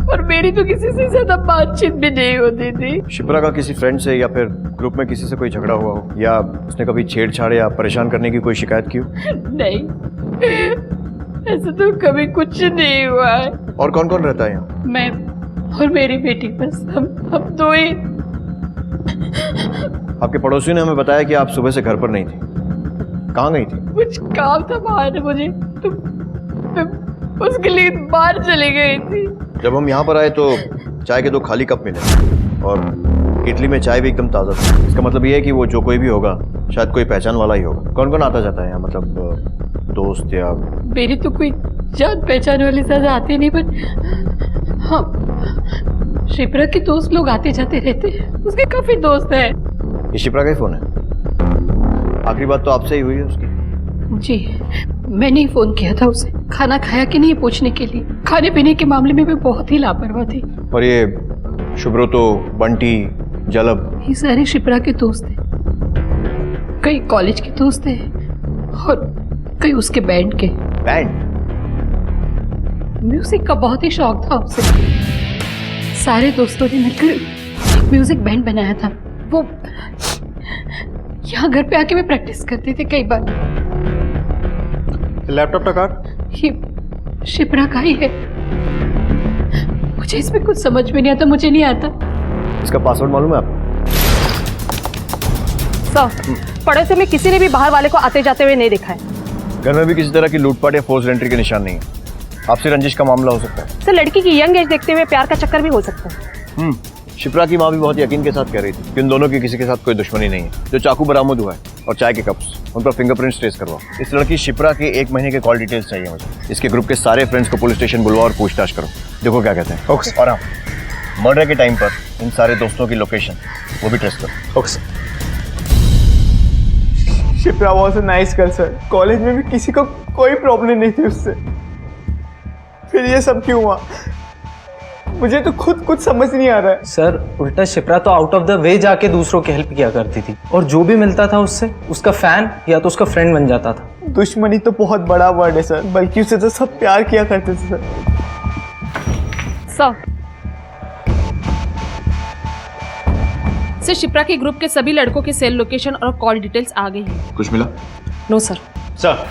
और मेरी तो किसी से ज्यादा बातचीत भी नहीं होती थी। शिप्रा का किसी फ्रेंड से या फिर ग्रुप में किसी से कोई झगड़ा हुआ हो, या उसने कभी छेड़छाड़ या परेशान करने की कोई शिकायत की हो? नहीं, ऐसा तो कभी कुछ नहीं हुआ है। और कौन कौन रहता है यहाँ? मैं और मेरी बेटी, बस हम दो ही। आपके पड़ोसी ने हमें बताया कि आप सुबह से घर पर नहीं थी। कहाँ गई थी? कुछ काम था बाहर मुझे, तो मैं उसके लिए बाहर चली गई थी। जब हम यहाँ पर आए तो चाय के 2 खाली कप मिले और केतली में चाय भी एकदम ताज़ा थी। इसका मतलब ये है कि वो जो कोई भी होगा शायद कोई पहचान वाला ही होगा। कौन कौन आता जाता है यहाँ, मतलब दोस्त या? मेरी तो कोई जान पहचान वाली ज्यादा आती नहीं, बट हाँ शिप्रा के दोस्त लोग आते जाते रहते हैं, उसके काफी दोस्त हैं। ये शिप्रा का ही फोन है? आखिरी बात तो आपसे ही हुई है उसकी? जी, मैंने ही फोन किया था उसे, खाना खाया कि नहीं पूछने के लिए। खाने पीने के मामले में मैं बहुत ही लापरवाह थी। और ये शुभ्रोतो, बंटी, जलब, ये सारे शिप्रा के दोस्त हैं। कई कॉलेज के दोस्त हैं और कई उसके बैंड के। बैंड? म्यूजिक का बहुत ही शौक था उसे। सारे दोस्तों ने मिलकर एक म्यूजिक बैंड बनाया था। वो यहाँ घर पे आके मैं प्रैक्टिस करते थे कई बार। लैपटॉप का कार्ड? ये शिप्रा का ही है। मुझे इसमें कुछ समझ में नहीं आता, मुझे नहीं आता। इसका पासवर्ड मालूम है आपको? सर, पड़ोसी में किसी ने भी बाहर वाले को आते जाते हुए नहीं देखा है। घर में भी किसी तरह की लूटपाट या फोर्स एंट्री के निशान नहीं है। आपसे रंजिश का मामला हो सकता है? सर, लड़की की यंग एज देखते हुए प्यार का चक्कर भी हो सकता है। शिप्रा की माँ भी बहुत यकीन के साथ कह रही थी कि उन दोनों की किसी के साथ कोई दुश्मनी नहीं है। जो चाकू बरामद हुआ है और चाय के कप्स, उन पर फिंगरप्रिंट्स ट्रेस करवाओ। इस लड़की शिप्रा के 1 महीने के कॉल डिटेल्स चाहिए मुझे। इसके ग्रुप के सारे फ्रेंड्स को पुलिस स्टेशन बुलवाओ और पूछताछ करो, देखो क्या कहते हैं। ओके। और हाँ, मर्डर के टाइम पर इन सारे दोस्तों की लोकेशन वो भी ट्रेस करो। Okay. Shipra was a nice girl sir. College में भी किसी को कोई प्रॉब्लम नहीं थी उससे। फिर ये सब क्यों हुआ, मुझे तो खुद कुछ समझ नहीं आ रहा है। सर, उल्टा शिप्रा तो आउट ऑफ द वे जाके दूसरों की हेल्प किया करती थी, और जो भी मिलता था उससे उसका फैन या तो उसका फ्रेंड बन जाता था। दुश्मनी तो बहुत बड़ा वर्ड है सर, बल्कि उसे तो सब प्यार किया करते थे सर। सर, शिप्रा के ग्रुप के सभी लड़कों के सेल लोकेशन और कॉल डिटेल्स आ गई हैं। कुछ मिला? No sir. सर,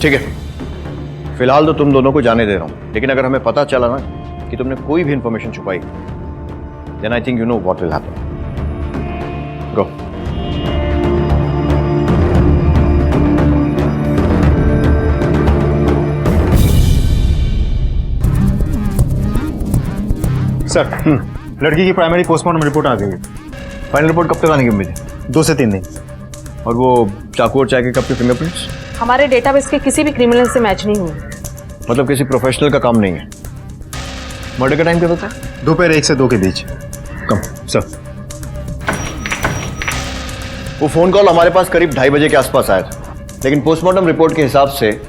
ठीक है, फिलहाल तो तुम दोनों को जाने दे रहा हूं, लेकिन अगर हमें पता चला ना कि तुमने कोई भी इंफॉर्मेशन छुपाई, then I think you know what will happen. Go. Sir, लड़की की प्राइमरी पोस्टमार्टम रिपोर्ट आ गई है। फाइनल रिपोर्ट कब तक आने की उम्मीद है? 2 से 3 दिन। और वो चाकू और चाय के कप के फिंगरप्रिंट्स? हमारे डेटाबेस के किसी भी क्रिमिनल से मैच नहीं हुए। मतलब किसी प्रोफेशनल का काम नहीं है। मर्डर का टाइम क्या होता है? दोपहर 1 से 2 के बीच। कम सर। वो फोन कॉल हमारे पास करीब 2:30 बजे के आसपास आया था, लेकिन पोस्टमार्टम रिपोर्ट के हिसाब से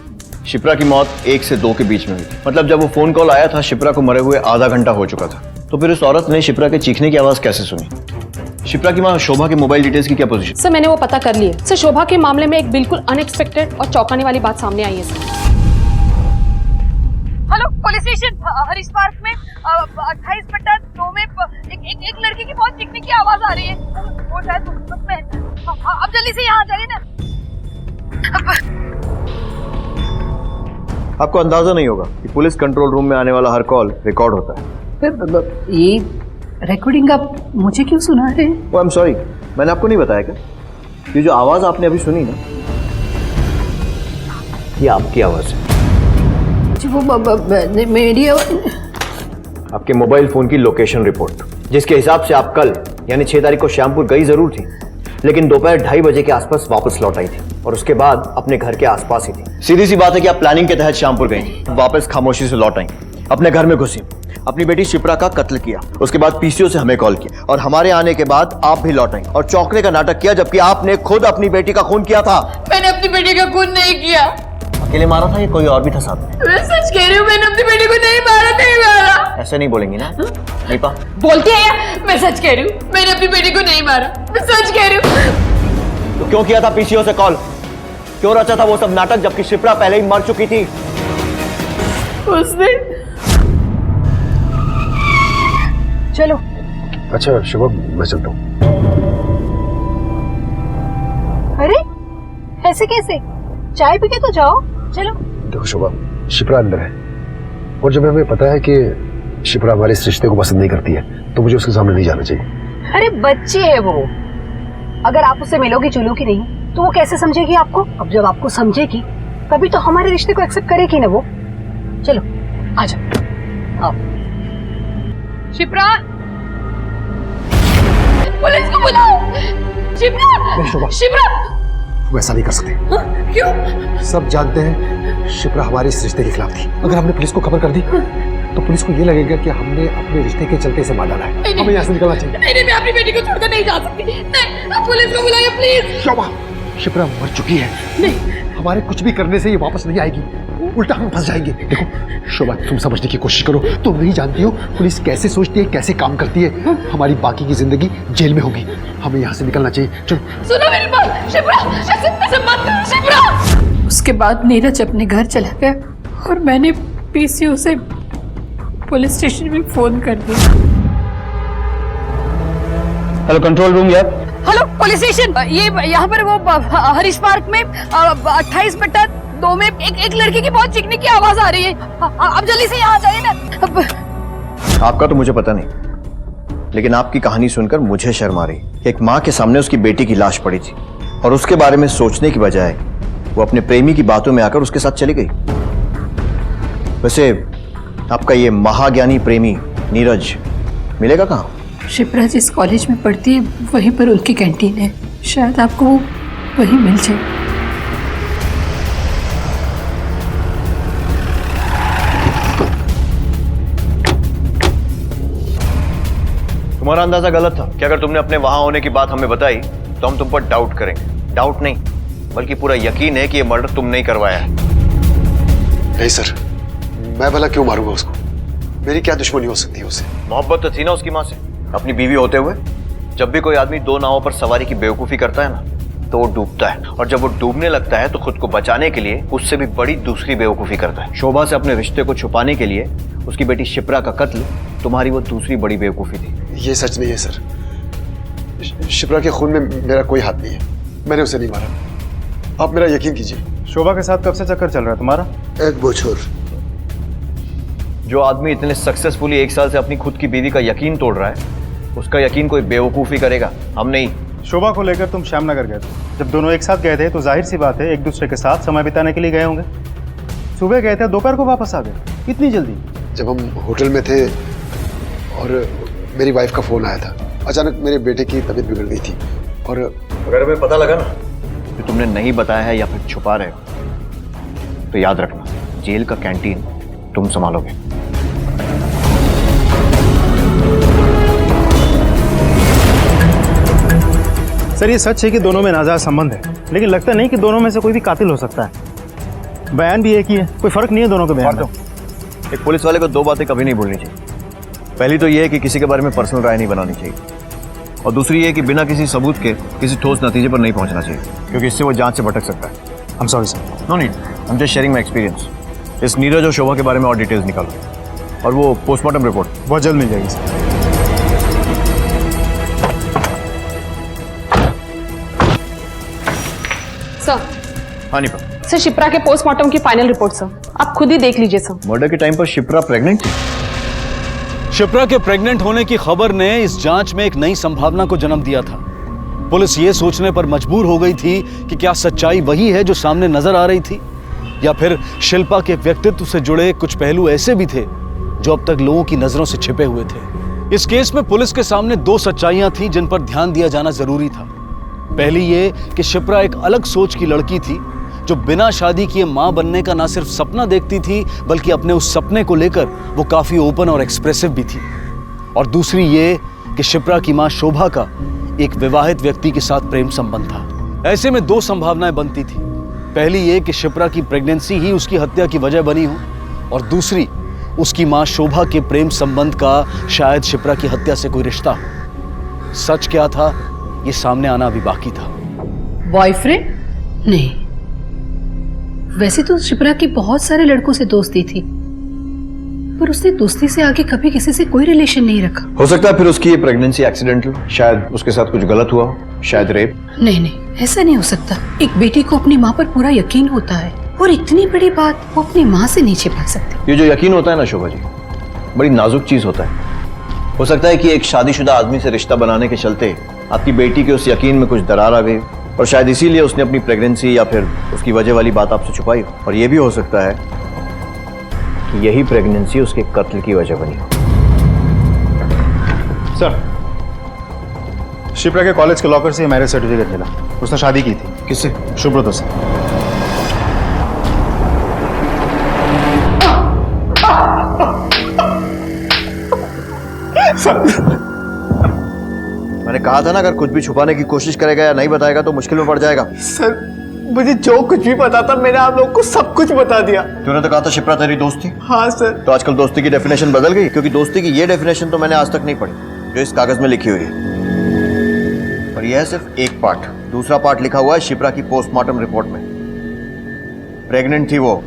शिप्रा की मौत 1 से 2 के बीच में हुई थी। मतलब जब वो फोन कॉल आया था शिप्रा को मरे हुए आधा घंटा हो चुका था। तो फिर उस औरत ने शिप्रा के चीखने की आवाज कैसे सुनी? शिप्रा की मां शोभा के मोबाइल डिटेल्स की क्या पोजीशन? सर मैंने वो पता कर लिया सर। शोभा के मामले में एक बिल्कुल अनएक्सपेक्टेड और चौंकाने वाली बात सामने आई है sir. Hello, police station Harish park में 28/2 में एक लड़के की बहुत चीखने की आवाज आ रही है। वो शायद उसमें अब जल्दी से यहाँ आ जाइए ना। आपको अंदाजा नहीं होगा कि पुलिस कंट्रोल रूम में आने वाला हर कॉल रिकॉर्ड होता है। ये रिकॉर्डिंग आप मुझे क्यों सुना रहे हैं? आई एम सॉरी, मैंने आपको नहीं बताया क्या? ये जो आवाज आपने अभी सुनी ना, ये आपकी आवाज है। वो मेरी आपके मोबाइल फोन की लोकेशन रिपोर्ट, जिसके हिसाब से आप कल यानी 6 तारीख को श्यामपुर गई जरूर थी, लेकिन दोपहर 2:30 बजे के आसपास वापस लौट आई थी और उसके बाद अपने घर के आसपास ही थी। सीधी सी बात है कि आप प्लानिंग के तहत श्यामपुर गई, वापस खामोशी से लौट आई, अपने घर में घुसी, अपनी बेटी शिप्रा का कत्ल किया, उसके बाद पीसीओ से हमें कॉल किया और हमारे आने के बाद आप भी लौट आई और चौंकने का नाटक किया, जबकि आपने खुद अपनी बेटी का खून किया था। मैंने अपनी बेटी का खून नहीं किया। अकेले मारा था या कोई और भी था साथ में? मैं सच कह रही हूँ, मैंने अपनी बेटी को नहीं मारा। ऐसे नहीं बोलेंगी ना नीपा? बोलती है या? मैं सच कह रही हूँ, मैंने अपनी बेटी को नहीं मारा। मैं सच कह रही हूँ। तो क्यों किया था पीसीओ से कॉल? क्यों रचा था वो सब नाटक, जबकि शिप्रा पहले ही मर चुकी थी? उसने चलो। अच्छा शुभम, मैं चलता हूँ। अरे ऐसे कैसे? चाय पी के तो जाओ। चलो। देखो शोभा, शिप्रा अंदर है और जब हमें पता है कि शिप्रा हमारे इस रिश्ते को पसंद नहीं करती है तो मुझे उसके सामने नहीं जाना चाहिए। अरे बच्ची है वो, अगर आप उससे मिलोगी जुलोगी नहीं तो वो कैसे समझेगी आपको? अब जब आपको समझेगी तभी तो हमारे रिश्ते को एक्सेप्ट करेगी ना वो। चलो आ जाओ। आओ। शिप्रा, पुलिस को बुलाओ। शिप्रा, शिप्रा, वो ऐसा नहीं कर सकते। क्यों? सब जानते हैं शिप्रा हमारे इस रिश्ते के खिलाफ थी। अगर हमने पुलिस को खबर कर दी तो पुलिस को ये लगेगा कि हमने अपने रिश्ते के चलते इसे मार डाला है। हमें यहाँ से निकलना चाहिए। नहीं, मैं अपनी बेटी को छोड़कर नहीं जा सकती। नहीं, आप पुलिस को बुलाइए प्लीज। शोभा, शिप्रा मर चुकी है। नहीं, हमारे कुछ भी करने से ये वापस नहीं आएगी, उल्टा हम फंस जाएंगे। देखो शोभा, तुम समझने की कोशिश करो। तुम नहीं जानती हो पुलिस कैसे सोचती है, कैसे काम करती है। हमारी बाकी की जिंदगी जेल में होगी। हमें यहाँ से निकलना चाहिए। चलो। सुनो मेरी बात। शिप्रा, ऐसे मत करो शिप्रा। उसके बाद नीरज अपने घर चला गया और मैंने पीसीओ से पुलिस स्टेशन में फोन कर दिया। हेलो कंट्रोल रूम यार। हेलो पुलिस स्टेशन, ये यहाँ पर वो हरीश पार्क में 28/2 में एक लड़की की बहुत चीखने की आवाज आ रही है। आप जल्दी से यहाँ आ जाइए ना। आपका तो मुझे पता नहीं, लेकिन आपकी कहानी सुनकर मुझे शर्म आ रही। एक माँ के सामने उसकी बेटी की लाश पड़ी थी और उसके बारे में सोचने की बजाय वो अपने प्रेमी की बातों में आकर उसके साथ चली गई। वैसे आपका ये महाज्ञानी प्रेमी नीरज मिलेगा कहाँ? शिप्रा जिस कॉलेज में पढ़ती है वहीं पर उनकी कैंटीन है, शायद आपको वो वहीं मिल जाए। तुम्हारा अंदाजा गलत था कि अगर तुमने अपने वहां होने की बात हमें बताई तो हम तुम पर डाउट करेंगे। डाउट नहीं, बल्कि पूरा यकीन है कि ये मर्डर तुम नहीं करवाया है। नहीं सर, मैं भला क्यों मारूंगा उसको? मेरी क्या दुश्मनी हो सकती है उससे? मोहब्बत तो थी ना उसकी माँ से, अपनी बीवी होते हुए। जब भी कोई आदमी 2 नावों पर सवारी की बेवकूफी करता है ना तो वो डूबता है, और जब वो डूबने लगता है तो खुद को बचाने के लिए उससे भी बड़ी दूसरी बेवकूफी करता है। शोभा से अपने रिश्ते को छुपाने के लिए उसकी बेटी शिप्रा का कत्ल तुम्हारी वो दूसरी बड़ी बेवकूफी थी। ये सच नहीं है सर। शिप्रा के खून में मेरा कोई हाथ नहीं है। मैंने उसे नहीं मारा, आप मेरा यकीन कीजिए। शोभा के साथ कब से चक्कर चल रहा है तुम्हारा? 1 बोछोर। जो आदमी इतने सक्सेसफुली 1 साल से अपनी खुद की बीवी का यकीन तोड़ रहा है, उसका यकीन कोई बेवकूफी करेगा, हम नहीं। शोभा को लेकर तुम श्यामनगर गए थे। जब दोनों एक साथ गए थे तो जाहिर सी बात है एक दूसरे के साथ समय बिताने के लिए गए होंगे। सुबह गए थे, दोपहर को वापस आ गए, इतनी जल्दी? जब हम होटल में थे और मेरी वाइफ का फोन आया था, अचानक मेरे बेटे की तबीयत बिगड़ गई थी। और अगर हमें पता लगा ना कि तुमने नहीं बताया है या फिर छुपा रहे हो तो याद रखना, जेल का कैंटीन तुम संभालोगे। सर ये सच है कि दोनों में नाजायज संबंध है, लेकिन लगता नहीं कि दोनों में से कोई भी कातिल हो सकता है। बयान भी एक ही है, कोई फर्क नहीं है दोनों के बयान में। एक पुलिस वाले को 2 बातें कभी नहीं भूलनी चाहिए। पहली तो यह है कि किसी के बारे में पर्सनल राय नहीं बनानी चाहिए, और दूसरी ये कि बिना किसी सबूत के किसी ठोस नतीजे पर नहीं पहुंचना चाहिए, क्योंकि इससे वो जांच से भटक सकता है। I am sorry sir. No need, I am just sharing my experience. इस नीरज और शोभा के बारे में और डिटेल्स निकालो, और वो पोस्टमार्टम रिपोर्ट बहुत जल्द मिल जाएगी सर। सर। हाँ निपा। सर, शिप्रा के पोस्टमार्टम की फाइनल रिपोर्ट सर, आप खुद ही देख लीजिए सर। मर्डर के टाइम पर शिप्रा प्रेग्नेंट थी। शिप्रा के प्रेग्नेंट होने की खबर ने इस जांच में एक नई संभावना को जन्म दिया था। पुलिस ये सोचने पर मजबूर हो गई थी कि क्या सच्चाई वही है जो सामने नजर आ रही थी, या फिर शिल्पा के व्यक्तित्व से जुड़े कुछ पहलू ऐसे भी थे जो अब तक लोगों की नजरों से छिपे हुए थे। इस केस में पुलिस के सामने दो सच्चाइयां थी जिन पर ध्यान दिया जाना जरूरी था। पहली ये कि शिप्रा एक अलग सोच की लड़की थी जो बिना शादी किए मां बनने का ना सिर्फ सपना देखती थी, बल्कि अपने उस सपने को लेकर वो काफी ओपन और एक्सप्रेसिव भी थी। और दूसरी ये कि शिप्रा की मां शोभा का एक विवाहित व्यक्ति के साथ प्रेम संबंध था। ऐसे में दो संभावनाएं बनती थी। पहली ये कि शिप्रा की प्रेगनेंसी ही उसकी हत्या की वजह बनी हो, और दूसरी उसकी मां शोभा के प्रेम संबंध का शायद शिप्रा की हत्या से कोई रिश्ता हो। सच क्या था ये सामने आना अभी बाकी था। बॉयफ्रेंड? नहीं, वैसे तो शिप्रा की बहुत सारे लड़कों से दोस्ती थी, पर उसने दोस्ती से आगे कभी किसी से कोई रिलेशन नहीं रखा। हो सकता है फिर उसकी ये प्रेगनेंसी एक्सीडेंटल, शायद उसके साथ कुछ गलत हुआ, शायद रेप। नहीं, ऐसा नहीं हो सकता। एक बेटी को अपनी माँ पर पूरा यकीन होता है, और इतनी बड़ी बात वो अपनी माँ से नहीं छिपा सकती। ये जो यकीन होता है ना शोभा जी, बड़ी नाजुक चीज होता है। हो सकता है कि एक शादीशुदा आदमी से रिश्ता बनाने के चलते आपकी बेटी के उस यकीन में कुछ दरार आ गई, और शायद इसीलिए उसने अपनी प्रेगनेंसी या फिर उसकी वजह वाली बात आपसे छुपाई। और यह भी हो सकता है कि यही प्रेगनेंसी उसके कत्ल की वजह बनी। सर, शिप्रा के कॉलेज के लॉकर से मैरिज सर्टिफिकेट मिला। उसने शादी की थी। किससे? सुब्रतो से। मैंने कहा था ना, अगर कुछ भी छुपाने की कोशिश करेगा या नहीं बताएगा तो मुश्किल में पड़ जाएगा। सर, मुझे जो कुछ भी पता था मैंने आप लोगों को सब कुछ बता दिया। तूने तो कहा था शिप्रा तेरी दोस्त थी। हाँ सर। तो आजकल दोस्ती की डेफिनेशन बदल गई, क्योंकि दोस्ती की ये डेफिनेशन तो मैंने आज तक नहीं पढ़ी जो इस कागज में लिखी हुई है। और यह है सिर्फ एक पार्ट। दूसरा पार्ट लिखा हुआ है शिप्रा की पोस्टमार्टम रिपोर्ट में। प्रेग्नेंट थी वो।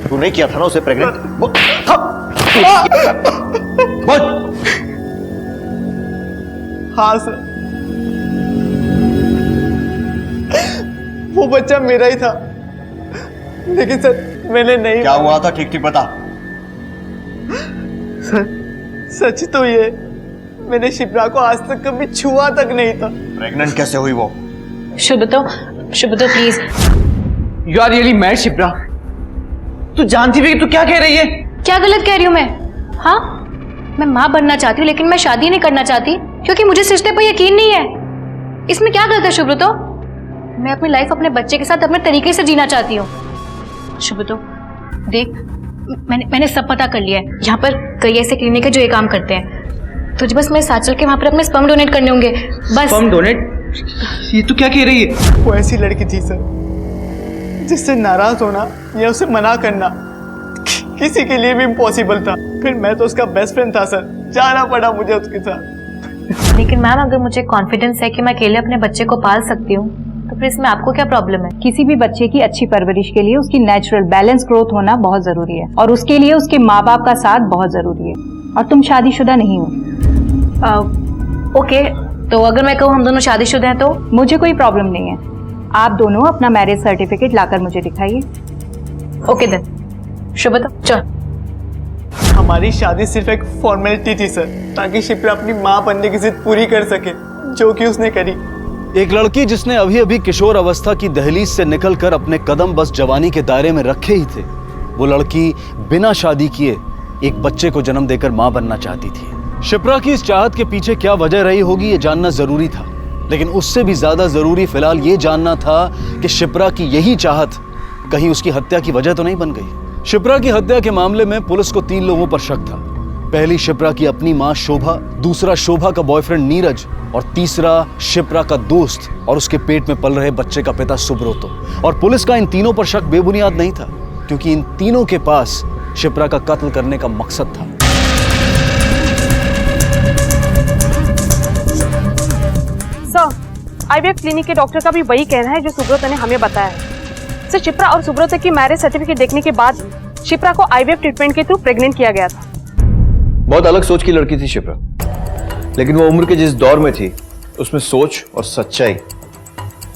तू नहीं किया था ना उसे प्रेग्नेंट? हाँ सर, वो बच्चा मेरा ही था, लेकिन सर मैंने नहीं। क्या हुआ था? ठीक ठीक बता। सर, सच तो ये मैंने शिप्रा को आज तक कभी छुआ तक नहीं था। प्रेग्नेंट कैसे हुई वो? Shubhoto please. You are really mad Shipra. तू जानती भी कि तू क्या कह रही है? क्या गलत कह रही हूँ मैं? हाँ, मैं माँ बनना चाहती हूँ, लेकिन मैं शादी नहीं करना चाहती क्योंकि मुझे इस रिश्ते पर यकीन नहीं है। इसमें क्या गलत है शुभ्रतो? मैं अपनी लाइफ अपने बच्चे के साथ अपने तरीके से जीना चाहती हूँ। शुभ्रतो देख, मैंने सब पता कर लिया है। यहाँ पर कई ऐसे क्लिनिक है जो ये काम करते हैं। तुझे बस मेरे साथ चल के वहाँ पर अपने स्पर्म डोनेट करने होंगे बस। Sperm donate? ये तू क्या कह रही है? वो ऐसी लड़की थी सर जिससे नाराज होना या उसे मना करना किसी के लिए भी इम्पॉसिबल था। फिर मैं तो उसका बेस्ट फ्रेंड था सर, जाना पड़ा मुझे उसके साथ। लेकिन मैम, अगर मुझे कॉन्फिडेंस है कि मैं अकेले अपने बच्चे को पाल सकती हूँ, तो फिर इसमें आपको क्या प्रॉब्लम है? किसी भी बच्चे की अच्छी परवरिश के लिए उसकी नेचुरल बैलेंस ग्रोथ होना बहुत जरूरी है, और उसके लिए उसके माँ बाप का साथ बहुत जरूरी है। और तुम शादीशुदा नहीं हो। ओके, तो अगर मैं कहूँ हम दोनों शादीशुदा हैं तो? मुझे कोई प्रॉब्लम नहीं है। आप दोनों अपना मैरिज सर्टिफिकेट लाकर मुझे दिखाइए। ओके देन, शुभतो चल। हमारी शादी सिर्फ एक फॉर्मेलिटी थी सर, ताकि शिप्रा अपनी माँ बनने की जिद पूरी कर सके, जो कि उसने करी। एक लड़की जिसने अभी अभी किशोर अवस्था की दहलीज से निकलकर अपने कदम बस जवानी के दायरे में रखे ही थे, वो लड़की बिना शादी किए एक बच्चे को जन्म देकर मां बनना चाहती थी। शिप्रा की इस चाहत के पीछे क्या वजह रही होगी ये जानना जरूरी था, लेकिन उससे भी ज्यादा जरूरी फिलहाल ये जानना था कि शिप्रा की यही चाहत कहीं उसकी हत्या की वजह तो नहीं बन गई। शिप्रा की हत्या के मामले में पुलिस को 3 लोगों पर शक था। पहली शिप्रा की अपनी मां शोभा, दूसरा शोभा का बॉयफ्रेंड नीरज, और तीसरा शिप्रा का दोस्त और उसके पेट में पल रहे बच्चे का पिता सुब्रतो। और पुलिस का इन तीनों पर शक बेबुनियाद नहीं था, क्योंकि इन तीनों के पास शिप्रा का कत्ल करने का मकसद था। सर, आईवीएफ क्लिनिक के डॉक्टर का भी वही कहना है जो सुब्रत ने हमें बताया है। सर, शिप्रा और सुब्रत की मैरिज सर्टिफिकेट देखने के बाद शिप्रा को आईवीएफ ट्रीटमेंट के थ्रू प्रेग्नेंट किया गया था। बहुत अलग सोच की लड़की थी शिप्रा, लेकिन वो उम्र के जिस दौर में थी उसमें सोच और सच्चाई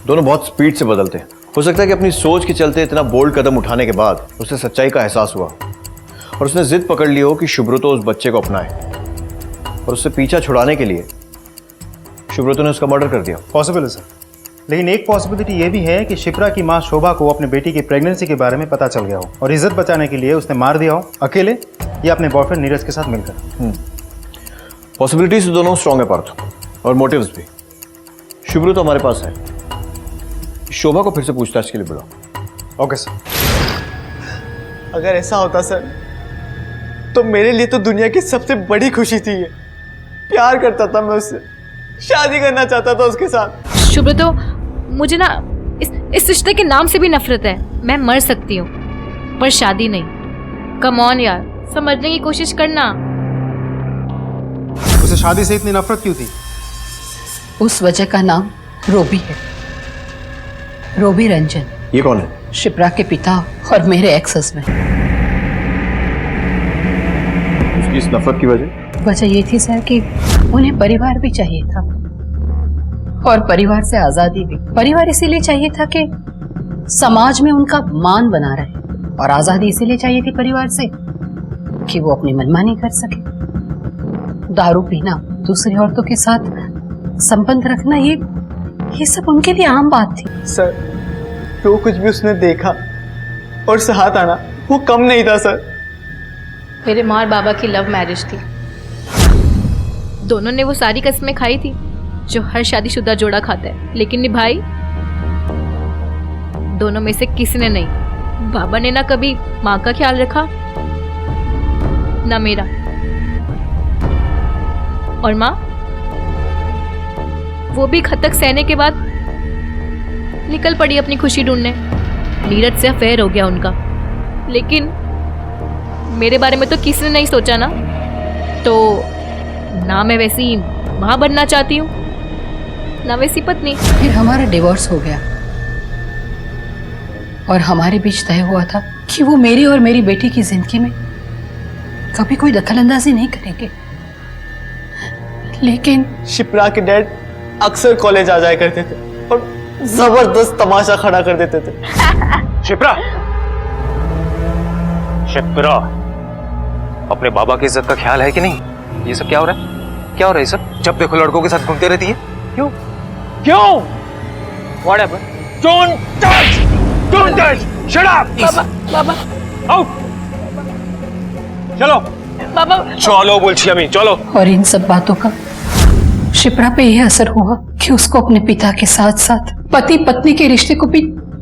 दोनों बहुत स्पीड से बदलते हैं। हो सकता है कि अपनी सोच के चलते इतना बोल्ड कदम उठाने के बाद उसे सच्चाई का एहसास हुआ और उसने जिद पकड़ ली हो कि शुभ्रतो उस बच्चे को अपनाए, और उससे पीछा छुड़ाने के लिए शुभ्रतो ने उसका मर्डर कर दिया। पॉसिबल है सर, लेकिन एक पॉसिबिलिटी ये भी है कि शिप्रा की मां शोभा को अपने बेटी की प्रेगनेंसी के बारे में पता चल गया हो और इज्जत बचाने के लिए उसने मार दिया हो, अकेले या अपने बॉयफ्रेंड नीरज के साथ मिलकर। पॉसिबिलिटीज तो दोनों स्ट्रॉन्ग है पार्थ, और मोटिव्स भी। शुभ्रू तो हमारे पास है, शोभा को फिर से पूछताछ के लिए बुलाओ। Okay sir. अगर ऐसा होता सर तो मेरे लिए तो दुनिया की सबसे बड़ी खुशी थी ये। प्यार करता था मैं उससे, शादी करना चाहता था उसके साथ। शुभ्रतो, मुझे ना इस रिश्ते के नाम से भी नफरत है। मैं मर सकती हूँ पर शादी नहीं। कम ऑन यार, समझने की कोशिश करना। उसे शादी से इतनी नफरत क्यों थी? उस वजह का नाम रोबी है, रोबी रंजन। ये कौन है? शिप्रा के पिता और मेरे एक्स हस्बैंड। उसकी इस नफरत की वजह ये थी सर कि उन्हें परिवार भी चाहिए था और परिवार से आजादी भी। परिवार इसीलिए चाहिए था कि समाज में उनका मान बना रहे, और आजादी इसीलिए चाहिए थी परिवार से कि वो अपनी मनमानी कर सके। दारू पीना, दूसरी औरतों के साथ संबंध रखना, ये सब उनके लिए आम बात थी। सर, जो कुछ भी उसने देखा और सहा था ना, वो कम नहीं था सर। मेरे माँ और बाबा की लव मैरिज थी। दोनों ने वो सारी कस्में खाई थी जो हर शादीशुदा जोड़ा खाता है, लेकिन निभाई दोनों में से किसी ने नहीं। बाबा ने ना कभी माँ का ख्याल रखा ना मेरा, और माँ वो भी खतक सहने के बाद निकल पड़ी अपनी खुशी ढूंढने। नीरज से अफेयर हो गया उनका, लेकिन मेरे बारे में तो किसी ने नहीं सोचा ना। तो ना मैं वैसी माँ बनना चाहती हूँ ना वैसी पत्नी। फिर हमारा डिवोर्स हो गया और हमारे बीच तय हुआ था कि वो मेरी और मेरी बेटी की जिंदगी में कभी कोई दखलंदाजी नहीं करेंगे। लेकिन शिप्रा के डैड अक्सर कॉलेज आ जाया करते थे और जबरदस्त तमाशा खड़ा कर देते थे। शिप्रा, शिप्रा, अपने बाबा की इज्जत का ख्याल है कि नहीं? ये सब क्या हो रहा है? क्या हो रहा है ये सब? जब देखो लड़कों के साथ घूमते रहती है। क्यों? क्यों? What happened? Don't touch! Don't touch! Shut up! Baba, Out! चलो, बाबा, चलो बोलछी अम्मी, चलो। और इन सब बातों का शिप्रा पे यह असर हुआ कि उसको अपने पिता के साथ साथ पति पत्नी के रिश्ते को भी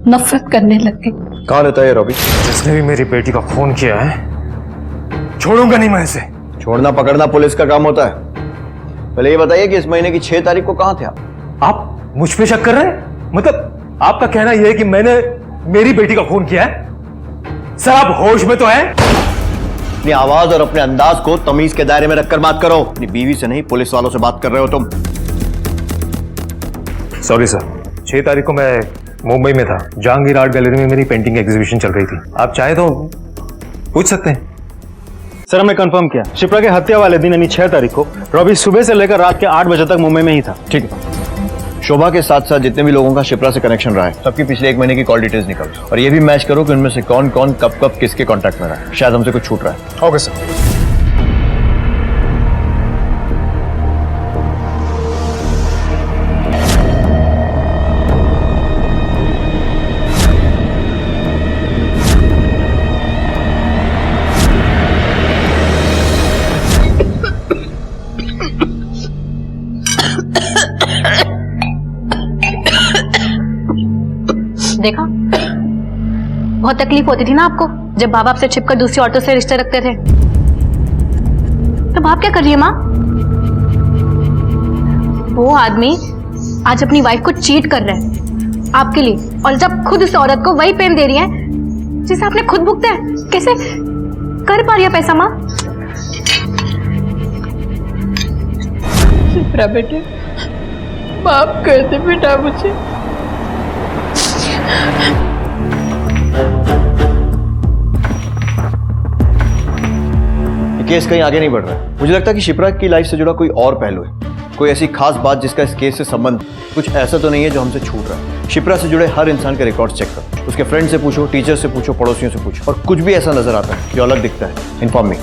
नफरत करने लग गई। कहाँ रहता है रॉबी? जिसने भी मेरी बेटी का खून किया है, छोड़ूंगा नहीं मैं इसे। छोड़ना पकड़ना पुलिस का काम होता है। पहले ये बताइए कि इस महीने की 6 तारीख को कहाँ थे आप मुझ पे शक कर रहे हैं? मतलब आपका कहना यह है कि मैंने मेरी बेटी का खून किया है? सर, आप होश में तो हैं? अपनी आवाज और अपने अंदाज को तमीज के दायरे में रखकर बात करो। अपनी बीवी से नहीं, पुलिस वालों से बात कर रहे हो तुम। सॉरी सर, 6 तारीख को मैं मुंबई में था। जहांगीर आर्ट गैलरी में मेरी पेंटिंग एग्जीबिशन चल रही थी। आप चाहे तो पूछ सकते हैं। सर, हमने कंफर्म किया, शिप्रा के हत्या वाले दिन यानी 6 तारीख को रॉबी सुबह से लेकर रात के 8 बजे तक मुंबई में ही था। ठीक है। शोभा के साथ साथ जितने भी लोगों का शिप्रा से कनेक्शन रहा है, सबकी पिछले 1 महीने की कॉल डिटेल्स निकालो, और ये भी मैच करो कि उनमें से कौन कौन कब कब किसके कॉन्टैक्ट में रहा है। शायद हमसे कुछ छूट रहा है। Okay sir. देखा, बहुत तकलीफ होती थी ना आपको जब बाबा आपसे छिपकर दूसरी औरतों से रिश्ते रखते थे। तो बाप क्या कर रही है माँ? वो आदमी आज अपनी वाइफ को चीट कर रहा है आपके लिए, और जब खुद उस औरत को वही पेन दे रही है जिसे आपने खुद भुगता है। कैसे कर पा रही है पैसा माँ? शिप्रा बेटे, माफ कर दे बेटा मुझे। केस कहीं आगे नहीं बढ़ रहा है। मुझे लगता है कि शिप्रा की लाइफ से जुड़ा कोई और पहलू है, कोई ऐसी खास बात जिसका इस केस से संबंध। कुछ ऐसा तो नहीं है जो हमसे छूट रहा है। शिप्रा से जुड़े हर इंसान के रिकॉर्ड चेक करो, उसके फ्रेंड से पूछो, टीचर से पूछो, पड़ोसियों से पूछो, और कुछ भी ऐसा नजर आता है जो अलग दिखता है, इन्फॉर्म मी।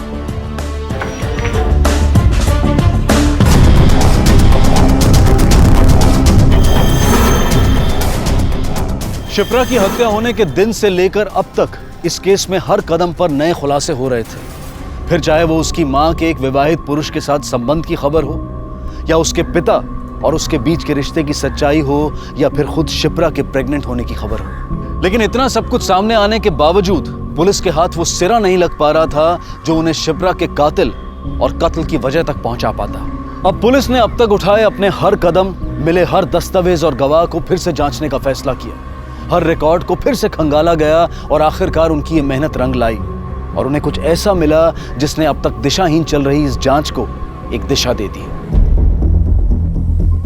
शिप्रा की हत्या होने के दिन से लेकर अब तक इस केस में हर कदम पर नए खुलासे हो रहे थे। फिर चाहे वो उसकी मां के एक विवाहित पुरुष के साथ संबंध की खबर हो, या उसके पिता और उसके बीच के रिश्ते की सच्चाई हो, या फिर खुद शिप्रा के प्रेग्नेंट होने की खबर हो। लेकिन इतना सब कुछ सामने आने के बावजूद पुलिस के हाथ वो सिरा नहीं लग पा रहा था जो उन्हें शिप्रा के कातिल और कत्ल की वजह तक पहुंचा पाता। अब पुलिस ने अब तक उठाए अपने हर कदम, मिले हर दस्तावेज और गवाह को फिर से जांचने का फैसला किया। हर रिकॉर्ड को फिर से खंगाला गया और आखिरकार उनकी ये मेहनत रंग लाई और उन्हें कुछ ऐसा मिला जिसने अब तक दिशाहीन चल रही इस जांच को एक दिशा दे दी।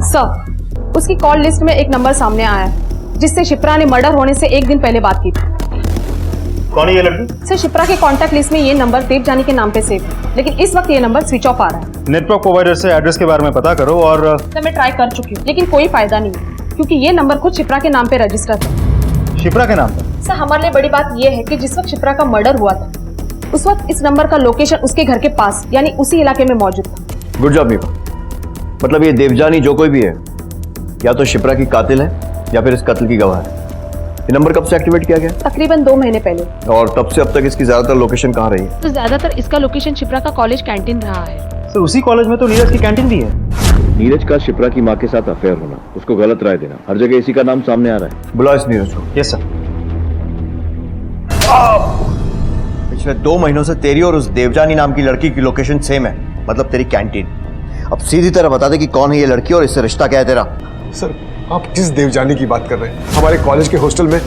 सर, उसकी कॉल लिस्ट में एक नंबर सामने आया है जिससे शिप्रा ने मर्डर होने से एक दिन पहले बात की थी। कौन है ये लड़की? सर, शिप्रा के कॉन्टैक्ट लिस्ट में ये नंबर देवजानी के नाम पे सेव है, लेकिन इस वक्त ये नंबर स्विच ऑफ आ रहा है। नेटवर्क प्रोवाइडर से एड्रेस के बारे में पता करो। और सर, मैं ट्राई कर चुकी हूँ लेकिन कोई फायदा नहीं है क्योंकि ये नंबर खुद शिप्रा के नाम पे रजिस्टर्ड है। शिप्रा के नाम पर? सर, हमारे लिए बड़ी बात यह है कि जिस वक्त शिप्रा का मर्डर हुआ था उस वक्त इस नंबर का लोकेशन उसके घर के पास यानी उसी इलाके में मौजूद था। Good job Meera. मतलब ये देवजानी जो कोई भी है या तो शिप्रा की कातिल है या फिर इस कत्ल की गवाह है। ये नंबर कब से एक्टिवेट किया गया? तकरीबन 2 महीने पहले। और तब से अब तक इसकी ज्यादातर लोकेशन कहाँ रही है? तो ज्यादातर इसका लोकेशन शिप्रा का कॉलेज कैंटीन रहा है। सर, उसी कॉलेज में तो नीरज की कैंटीन भी है। नीरज का शिप्रा की माँ के साथ अफेयर होना, उसको गलत राय देना, हर जगह इसी का नाम सामने आ रहा है। बुलाओ इस नीरज को। Yes sir. पिछले 2 महीनों से तेरी और उस देवजानी नाम की लड़की की लोकेशन सेम है, मतलब तेरी कैंटीन। अब सीधी तरह बता दे कि कौन है ये लड़की और इससे रिश्ता क्या है तेरा? सर, आप किस देवजानी की बात कर रहे हैं? हमारे कॉलेज के हॉस्टल में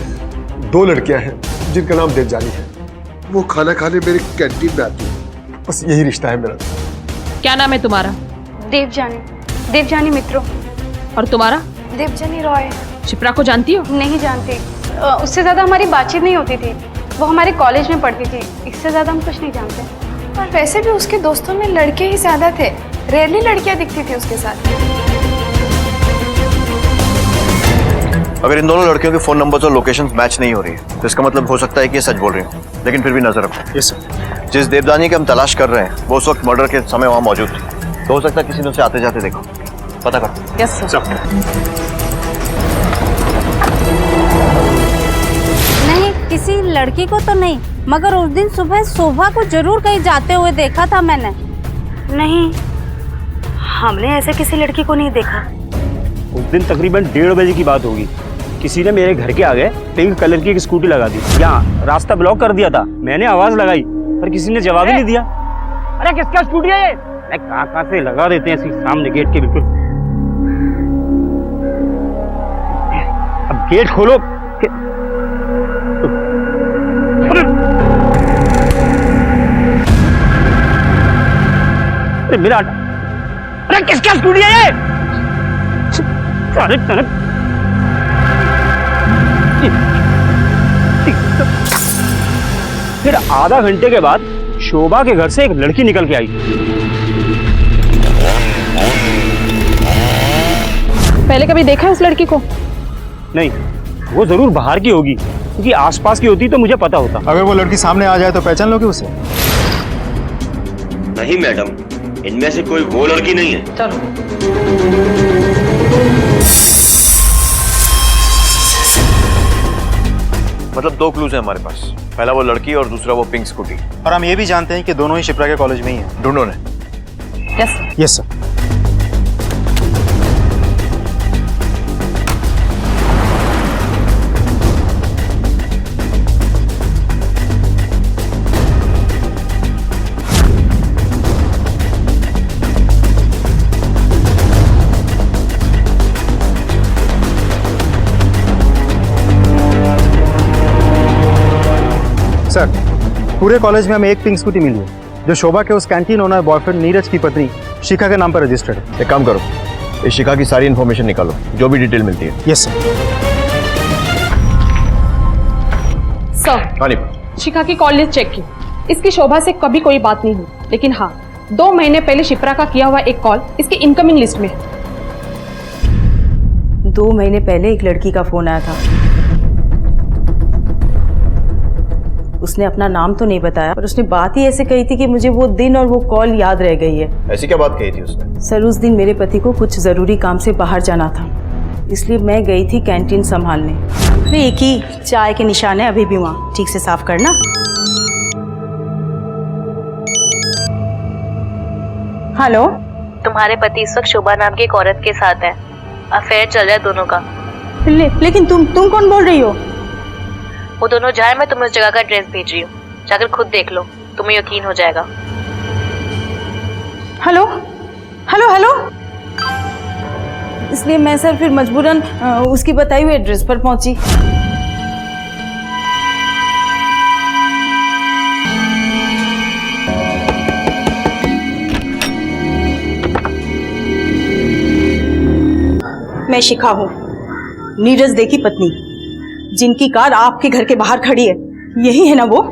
2 लड़कियां हैं जिनका नाम देवजानी है। वो खाना खाने मेरे कैंटीन में आती है, बस यही रिश्ता है मेरा। क्या नाम है तुम्हारा? देवजानी मित्रों। और तुम्हारा? देवजानी रॉय। शिप्रा को जानती हो? नहीं जानती, उससे ज्यादा हमारी बातचीत नहीं होती थी। वो हमारे कॉलेज में पढ़ती थी, इससे ज्यादा हम कुछ नहीं जानते। और वैसे भी उसके दोस्तों में लड़के ही ज्यादा थे, रेयरली लड़कियां दिखती थी उसके साथ। अगर इन दोनों लड़कियों के फोन नंबर्स और लोकेशंस मैच नहीं हो रही है तो इसका मतलब हो सकता है कि ये सच बोल रही हो, लेकिन फिर भी नजर रखो। Yes sir. जिस देवजानी की हम तलाश कर रहे हैं वो उस वक्त मर्डर के समय वहां मौजूद थी, तो हो सकता है किसी ने उसे आते जाते देखो। पता करो। Yes sir. नहीं, किसी लड़की को तो नहीं, मगर उस दिन सुबह शोभा को जरूर कहीं जाते हुए देखा था मैंने। नहीं, हमने ऐसे किसी लड़की को नहीं देखा। उस दिन तकरीबन 1:30 बजे की बात होगी। किसी ने मेरे घर के आगे पिंक कलर की एक स्कूटी लगा दी, यहाँ रास्ता ब्लॉक कर दिया था। मैंने आवाज लगाई पर किसी ने जवाब ही नहीं दिया। अरे किसका स्कूटी है ये? कहाँ से लगा देते हैं सामने गेट के बिल्कुल। अब गेट खोलो। अरे मेरा, अरे किसका स्कूटी है ये? फिर आधा घंटे के बाद शोभा के घर से एक लड़की निकल के आई। पहले कभी देखा है उस लड़की को? नहीं, वो जरूर बाहर की होगी क्योंकि आसपास की होती तो मुझे पता होता। अगर वो लड़की सामने आ जाए तो पहचान लोगे उसे? नहीं मैडम, इनमें से कोई वो लड़की नहीं है। मतलब 2 क्लूज हैं हमारे पास, पहला वो लड़की और दूसरा वो पिंक स्कूटी। और हम ये भी जानते हैं कि दोनों ही शिप्रा के कॉलेज में ही हैं। ढूंढो ने। Yes sir. Yes sir. Sir, पूरे कॉलेज में हमें एक पिंक स्कूटी मिली है जो शोभा के उस कैंटीन ओनर बॉयफ्रेंड नीरज की पत्नी शिखा के नाम पर रजिस्टर्ड है। एक काम करो, इस शिखा की सारी इन्फॉर्मेशन निकालो, जो भी डिटेल मिलती है। Yes sir. सर, शिखा की कॉल लिस्ट चेक की। इसकी शोभा से कभी कोई बात नहीं हुई, लेकिन हाँ 2 महीने पहले शिप्रा का किया हुआ एक कॉल इसकी इनकमिंग लिस्ट में है। 2 महीने पहले एक लड़की का फोन आया था। उसने अपना नाम तो नहीं बताया, पर उसने बात ही ऐसे कही थी कि मुझे वो दिन और वो कॉल याद रह गई है। ऐसी क्या बात कही थी उसने? सर, उस दिन मेरे पति को कुछ जरूरी काम से बाहर जाना था, इसलिए मैं गई थी कैंटीन संभालने। अरे एक ही चाय के निशान है अभी भी वहाँ, ठीक से साफ करना। हेलो, तुम्हारे पति इस वक्त शोभा नाम की एक औरत के साथ है। अफेयर चल रहा है दोनों का। लेकिन तुम कौन बोल रही हो? वो दोनों जाए, मैं तुम्हें उस जगह का एड्रेस भेज रही हूँ, जाकर खुद देख लो, तुम्हें यकीन हो जाएगा। Hello hello hello. इसलिए मैं सर फिर मजबूरन उसकी बताई हुई एड्रेस पर पहुंची। मैं शिखा हूँ, नीरज दे की पत्नी, जिनकी कार आपके घर के बाहर खड़ी है। यही है ना वो?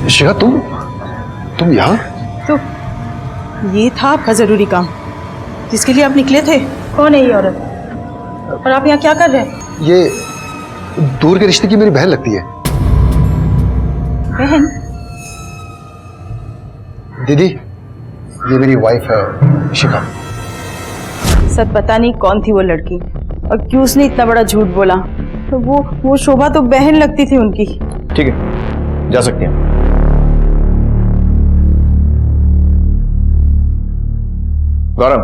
शिखा, तुम यहाँ? तो ये था आपका जरूरी काम जिसके लिए आप निकले थे? कौन है ये औरत और आप यहाँ क्या कर रहे हैं? ये दूर के रिश्ते की मेरी बहन लगती है। बहन? दीदी, ये मेरी वाइफ है शिखा। सर, पता नहीं कौन थी वो लड़की और क्यों उसने इतना बड़ा झूठ बोला। तो वो शोभा तो बहन लगती थी उनकी। ठीक है, जा सकती हैं। गौरव,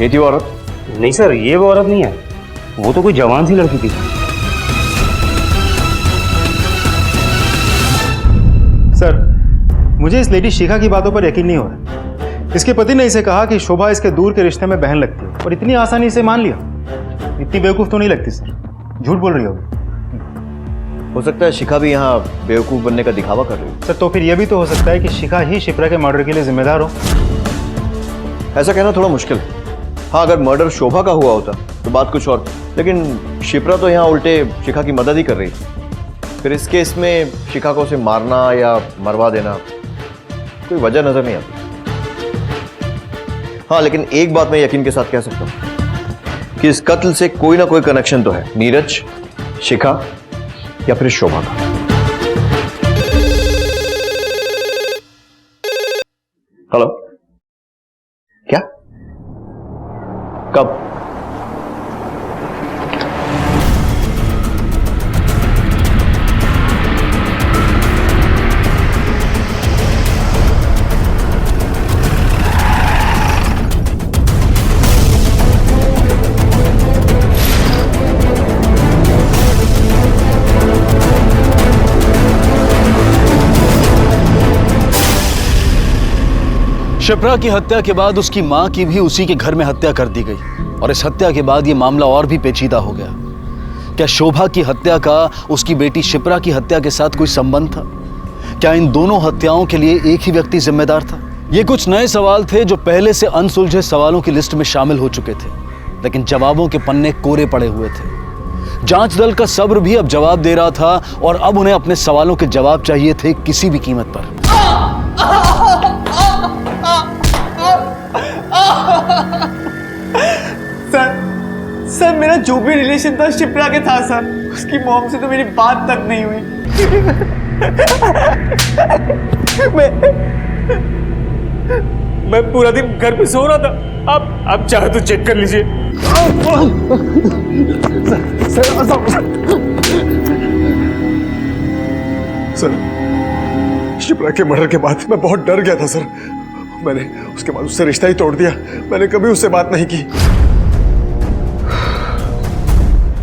ये थी वो औरत? नहीं सर, ये वो औरत नहीं है, वो तो कोई जवान सी लड़की थी। सर, मुझे इस लेडी शिखा की बातों पर यकीन नहीं हो रहा। इसके पति ने इसे कहा कि शोभा इसके दूर के रिश्ते में बहन लगती है और इतनी आसानी से मान लिया। इतनी बेवकूफ तो नहीं लगती सर, झूठ बोल रही होगी। हो सकता है शिखा भी यहाँ बेवकूफ बनने का दिखावा कर रही हो। सर, तो फिर यह भी तो हो सकता है कि शिखा ही शिप्रा के मर्डर के लिए जिम्मेदार हो। ऐसा कहना थोड़ा मुश्किल है। हाँ, अगर मर्डर शोभा का हुआ होता तो बात कुछ और, लेकिन शिप्रा तो यहाँ उल्टे शिखा की मदद ही कर रही थी। फिर इस केस में शिखा को उसे मारना या मरवा देना कोई वजह नजर नहीं आती। हाँ, लेकिन एक बात मैं यकीन के साथ कह सकता हूं कि इस कत्ल से कोई ना कोई कनेक्शन तो है, नीरज, शिखा या फिर शोभा का। हेलो, क्या? कब? शिप्रा की हत्या के बाद उसकी मां की भी उसी के घर में हत्या कर दी गई और इस हत्या के बाद यह मामला और भी पेचीदा हो गया। क्या शोभा की हत्या का उसकी बेटी शिप्रा की हत्या के साथ कोई संबंध था? क्या इन दोनों हत्याओं के लिए एक ही व्यक्ति जिम्मेदार था? ये कुछ नए सवाल थे जो पहले से अनसुलझे सवालों की लिस्ट में शामिल हो चुके थे, लेकिन जवाबों के पन्ने कोरे पड़े हुए थे। जांच दल का सब्र भी अब जवाब दे रहा था और अब उन्हें अपने सवालों के जवाब चाहिए थे किसी भी कीमत पर। सर, मेरा जो भी रिलेशन था शिप्रा के था सर। उसकी मॉम से तो मेरी बात तक नहीं हुई। मैं पूरा दिन घर पे सो रहा था। आप चाहे तो चेक कर लीजिए। सर, शिप्रा के मर्डर के बाद मैं बहुत डर गया था सर। मैंने उसके बाद उससे रिश्ता ही तोड़ दिया। मैंने कभी उससे बात नहीं की।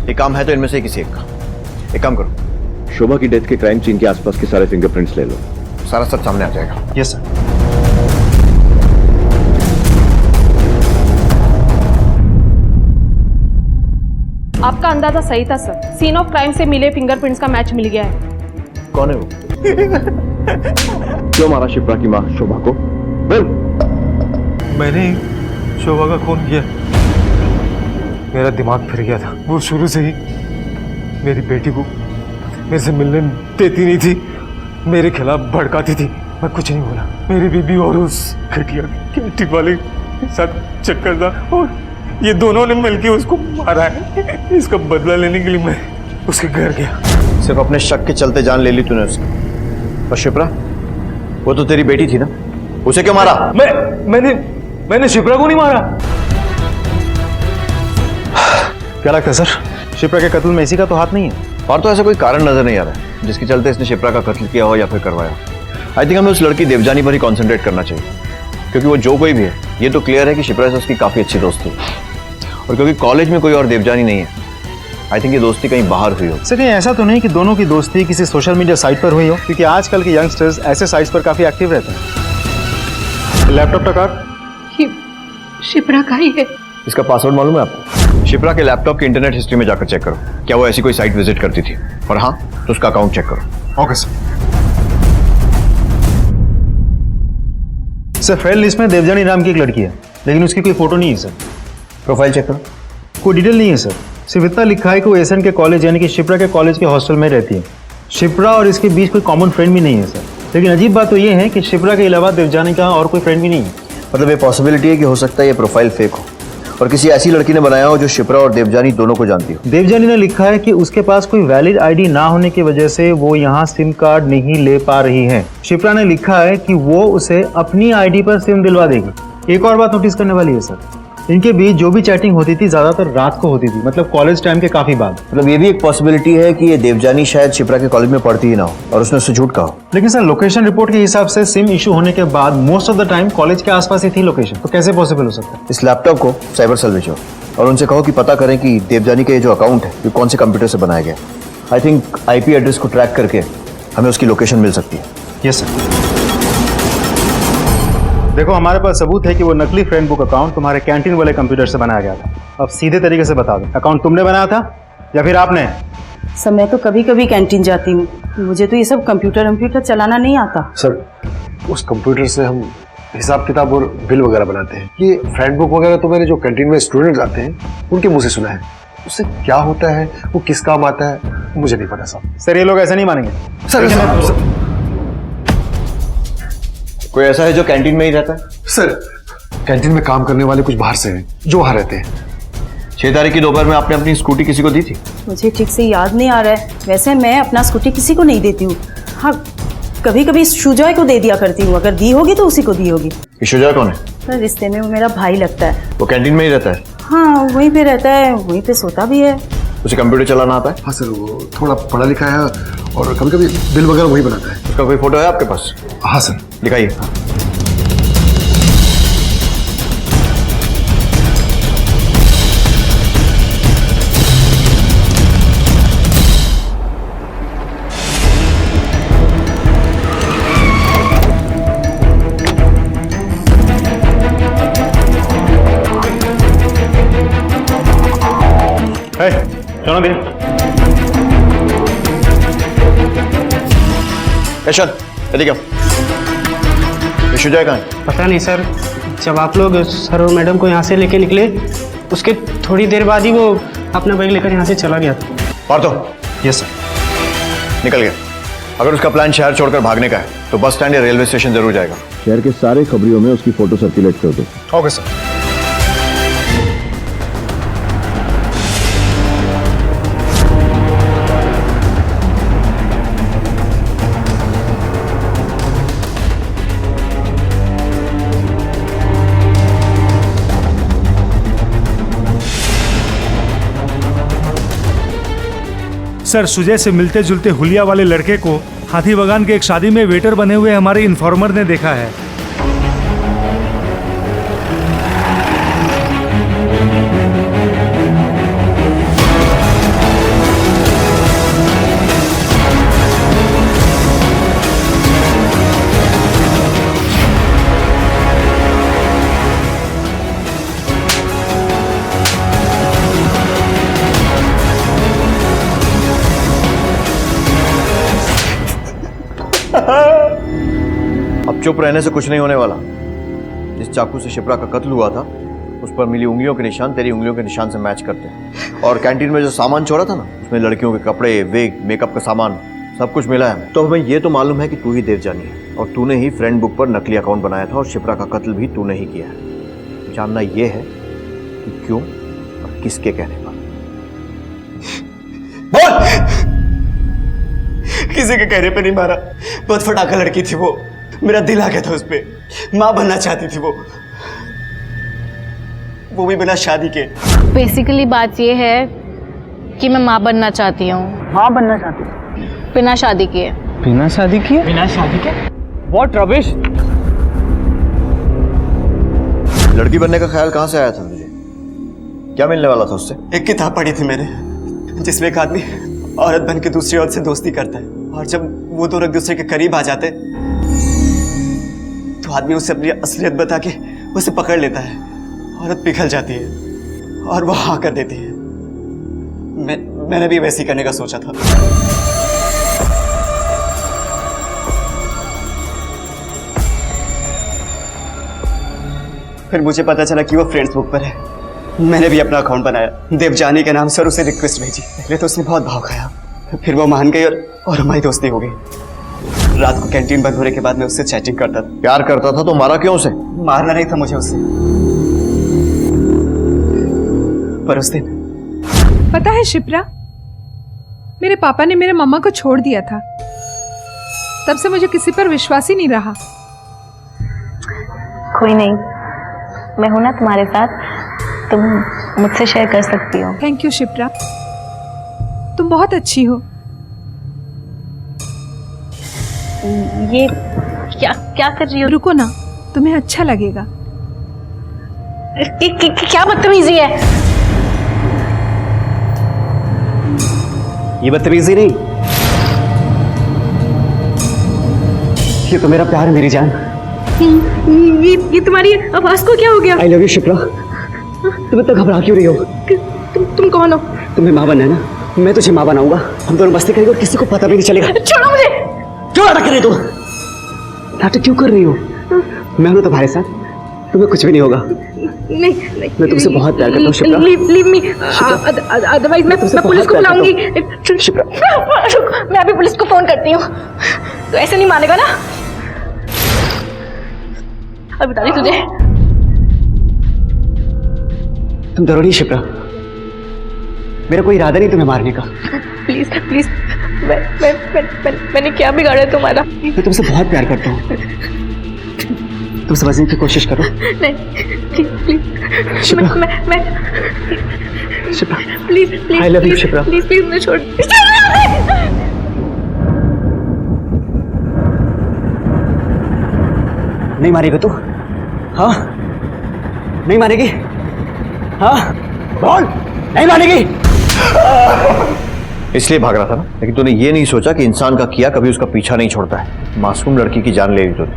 एक काम है तो इनमें से किसी एक का। एक काम करो, शोभा की डेथ के क्राइम सीन के आसपास के सारे फिंगरप्रिंट्स ले लो। सारा सब सामने आ जाएगा। Yes sir. आपका अंदाजा सही था सर। सीन ऑफ क्राइम से मिले फिंगरप्रिंट्स का मैच मिल गया है। कौन है वो? क्यों मारा शिप्रा की माँ शोभा को? बोल। मैंने शोभा का खून किया। मेरा दिमाग फिर गया था। वो शुरू से ही मेरी बेटी को मेरे से मिलने देती नहीं थी, मेरे खिलाफ भड़काती थी। मैं कुछ नहीं बोला। मेरी बीबी और उस घटिया कैंटीन वाले के साथ चक्कर था और ये दोनों ने मिलकर उसको मारा है। इसका बदला लेने के लिए मैं उसके घर गया। सिर्फ अपने शक के चलते जान ले ली तूने उसकी। और शिप्रा, वो तो तेरी बेटी थी ना, उसे क्यों मारा? मैंने शिप्रा को नहीं मारा। क्या लगता है सर, शिप्रा के कत्ल में इसी का तो हाथ नहीं है? और तो ऐसा कोई कारण नजर नहीं आ रहा है जिसके चलते इसने शिप्रा का कत्ल किया हो या फिर करवाया। आई थिंक हमें उस लड़की देवजानी पर ही कॉन्सेंट्रेट करना चाहिए, क्योंकि वो जो कोई भी है, ये तो क्लियर है कि शिप्रा से उसकी काफी अच्छी दोस्ती है। और क्योंकि कॉलेज में कोई और देवजानी नहीं है, आई थिंक ये दोस्ती कहीं बाहर हुई हो। सर कहीं ऐसा तो नहीं कि दोनों की दोस्ती किसी सोशल मीडिया साइट पर हुई हो? क्योंकि आजकल के यंगस्टर्स ऐसे साइट्स पर काफी एक्टिव रहते हैं। लैपटॉप का कार्ड शिप्रा का ही है। इसका पासवर्ड मालूम है आपको? शिप्रा के लैपटॉप की इंटरनेट हिस्ट्री में जाकर चेक करो, क्या वो ऐसी कोई साइट विजिट करती थी, और हाँ तो उसका अकाउंट चेक करो। Okay sir. Sir friend list में देवजानी नाम की एक लड़की है, लेकिन उसकी कोई फोटो नहीं है सर। प्रोफाइल चेक करो। कोई डिटेल नहीं है सर। सिर्फ इतना लिखा है कि वो एसएन के कॉलेज यानी कि शिप्रा के कॉलेज के हॉस्टल में रहती है। शिप्रा और इसके बीच कोई कॉमन फ्रेंड भी नहीं है सर। लेकिन अजीब बात तो ये है कि शिप्रा के अलावा देवजानी का और कोई फ्रेंड भी नहीं है। मतलब ये पॉसिबिलिटी है कि हो सकता है ये प्रोफाइल फेक हो और किसी ऐसी लड़की ने बनाया हो जो शिप्रा और देवजानी दोनों को जानती हो। देवजानी ने लिखा है कि उसके पास कोई वैलिड आईडी ना होने की वजह से वो यहाँ सिम कार्ड नहीं ले पा रही है। शिप्रा ने लिखा है कि वो उसे अपनी आईडी पर सिम दिलवा देगी। एक और बात नोटिस करने वाली है सर, इनके बीच जो भी चैटिंग होती थी ज्यादातर रात को होती थी, मतलब कॉलेज टाइम के काफी बाद। मतलब ये भी एक पॉसिबिलिटी है कि ये देवजानी शायद शिप्रा के कॉलेज में पढ़ती ही ना हो और उसने उससे झूठ कहा। लेकिन सर लोकेशन रिपोर्ट के हिसाब से सिम इशू होने के बाद most of the time college के आसपास ही थी लोकेशन, तो कैसे पॉसिबल हो सकता है? इस लैपटॉप को साइबर सेल भेजो और उनसे कहो कि पता करें कि देवजानी का ये जो अकाउंट है ये कौन से कंप्यूटर से बनाया गया। आई थिंक IP एड्रेस को ट्रैक करके हमें उसकी लोकेशन मिल सकती है। Yes sir. देखो हमारे पास सबूत है कि वो नकली फ्रेंड बुक अकाउंट तुम्हारे कैंटीन वाले कंप्यूटर से बनाया गया था। अब सीधे तरीके से बता दो, अकाउंट तुमने बनाया था या फिर आपने? सर मैं तो कभी कभी कैंटीन जाती हूँ, मुझे तो ये सब कंप्यूटर चलाना नहीं आता। सर उस कंप्यूटर से हम हिसाब किताब और बिल वगैरह बनाते हैं। ये फ्रेंड बुक वगैरह तो मैंने जो कैंटीन में स्टूडेंट्स आते हैं उनके मुंह से सुना है। उससे क्या होता है, वो किस काम आता है, मुझे नहीं पता साहब। सर ये लोग ऐसा नहीं मानेंगे सर। कोई ऐसा है जो कैंटीन में ही रहता है? सर कैंटीन में काम करने वाले कुछ बाहर से हैं जो वहां रहते हैं। 6 तारीख की दोपहर में आपने अपनी स्कूटी किसी को दी थी? मुझे ठीक से याद नहीं आ रहा है। वैसे मैं अपना स्कूटी किसी को नहीं देती हूँ। हाँ कभी कभी शुजॉय को दे दिया करती हूँ, अगर दी होगी तो उसी को दी होगी। शुजॉय कौन है? सर रिश्ते में वो मेरा भाई लगता है। वो कैंटीन में ही रहता है? हाँ वहीं पे रहता है, वहीं पे सोता भी है। उसे कंप्यूटर चलाना आता है? हाँ सर वो थोड़ा पढ़ा लिखा है और कभी कभी बिल वगैरह वही बनाता है। उसका कोई फोटो है आपके पास? हाँ सर। दिखाइए। चलो भी यशवंत इधर आओ। ये शुजॉय कहाँ है? पता नहीं सर, जब आप लोग सर और मैडम को यहाँ से लेके निकले उसके थोड़ी देर बाद ही वो अपना बैग लेकर यहाँ से चला गया था। पार्थो। Yes sir. निकल गया। अगर उसका प्लान शहर छोड़कर भागने का है तो बस स्टैंड या रेलवे स्टेशन जरूर जाएगा। शहर के सारे खबरियों में उसकी फोटो सर्कुलेट कर दो। Okay sir. सर सुजय से मिलते जुलते हुलिया वाले लड़के को हाथी बगान के एक शादी में वेटर बने हुए हमारे इन्फॉर्मर ने देखा है। चुप रहने से कुछ नहीं होने वाला। जिस चाकू से शिप्रा का कत्ल हुआ था उस पर मिली उंगलियों के निशान तेरी उंगलियों के निशान से मैच करते हैं। और कैंटीन में जो सामान छोड़ा था ना, उसमें लड़कियों के कपड़े, विग, मेकअप का सामान सब कुछ मिला है। तो हमें ये तो मालूम है कि तू ही देवजानी है और तूने ही फ्रेंड बुक पर नकली अकाउंट बनाया था और शिप्रा का कत्ल भी तूने ही किया है। जानना ये है कि क्यों और किसके कहने पर। बोल! किसी के कहने पे नहीं मारा, बहुत फटाका लड़की थी वो, मेरा दिल आ गया था उस पे। माँ बनना चाहती थी वो भी बिना शादी के। बेसिकली बात ये है कि मैं माँ बनना चाहती हूँ। माँ बनना चाहती हूँ बिना शादी किए। बिना शादी किए? बिना शादी के? What rubbish! लड़की बनने का ख्याल कहाँ से आया था मुझे? क्या मिलने वाला था उससे? एक किताब पढ़ी थी मैंने जिसमें एक आदमी औरत बन के दूसरी औरत से दोस्ती करता है और जब वो दोनों एक दूसरे के करीब आ जाते तो आदमी उसे अपनी असलियत बता के उसे पकड़ लेता है। औरत पिघल जाती है और वो हाँ कर देती है। मैंने भी वैसे ही करने का सोचा था। फिर मुझे पता चला कि वो फ्रेंड्स बुक पर है। मैंने भी अपना अकाउंट बनाया देवजानी के नाम से और उसे रिक्वेस्ट भेजी। पहले तो उसने बहुत भाव खाया, फिर वो मान गई और हमारी दोस्ती हो गई। रात को कैंटीन बंद होने के बाद मैं उससे चैटिंग करता था। प्यार करता था तो मारा क्यों उसे? मारना नहीं था मुझे उससे, पर उस दिन पता है शिप्रा, मेरे पापा ने मेरे मम्मा को छोड़ दिया था। तब से मुझे किसी पर विश्वास ही नहीं रहा। कोई नहीं, मैं हूं ना तुम्हारे साथ, तुम मुझसे शेयर कर सकती हो। थैंक यू शिप्रा, तुम बहुत अच्छी हो। ये क्या कर रही हो? रुको ना, तुम्हें अच्छा लगेगा। क्या बदतमीजी है? ये बदतमीजी नहीं, ये तो मेरा प्यार है मेरी जान। ये तुम्हारी आवाज को क्या हो गया? I love you Shipra. तुम इतना घबरा क्यों रही हो? तुम कौन हो? तुम्हें माँ बनना है ना, मैं तुझे माँ बनाऊंगा। हम दोनों मस्ती करेंगे और किसी को पता भी नहीं चलेगा। छोड़ो मुझे। क्यों नाटक कर रही हो? नाटक क्यों कर रही हो? मैं हूं तुम्हारे साथ, तुम्हें कुछ भी नहीं होगा। नहीं, मैं तुमसे बहुत प्यार करता हूँ शिप्रा। लीव मी, अदरवाइज मैं पुलिस को बुलाऊंगी। शिप्रा, मैं अभी पुलिस को फोन करती हूँ। तो ऐसे नहीं मानेगा ना? अब बता दी तुझे। तुम डरो नहीं शिप्रा, मेरा कोई इरादा नहीं तुम्हें मारने का। प्लीज प्लीज, मैंने क्या बिगाड़ा तुम्हारा? मैं तुमसे बहुत प्यार करता हूँ, तुम समझने की कोशिश करो। नहीं प्लीज, शिप्रा, मैं Shipra, please I love you Shipra. Please मुझे छोड़। नहीं मारेगा तू? हाँ, नहीं मारेगी? हाँ, बोल, नहीं मारेगी? इसलिए भाग रहा था ना, लेकिन तूने ये नहीं सोचा कि इंसान का किया कभी उसका पीछा नहीं छोड़ता है। मासूम लड़की की जान ले ली तूने,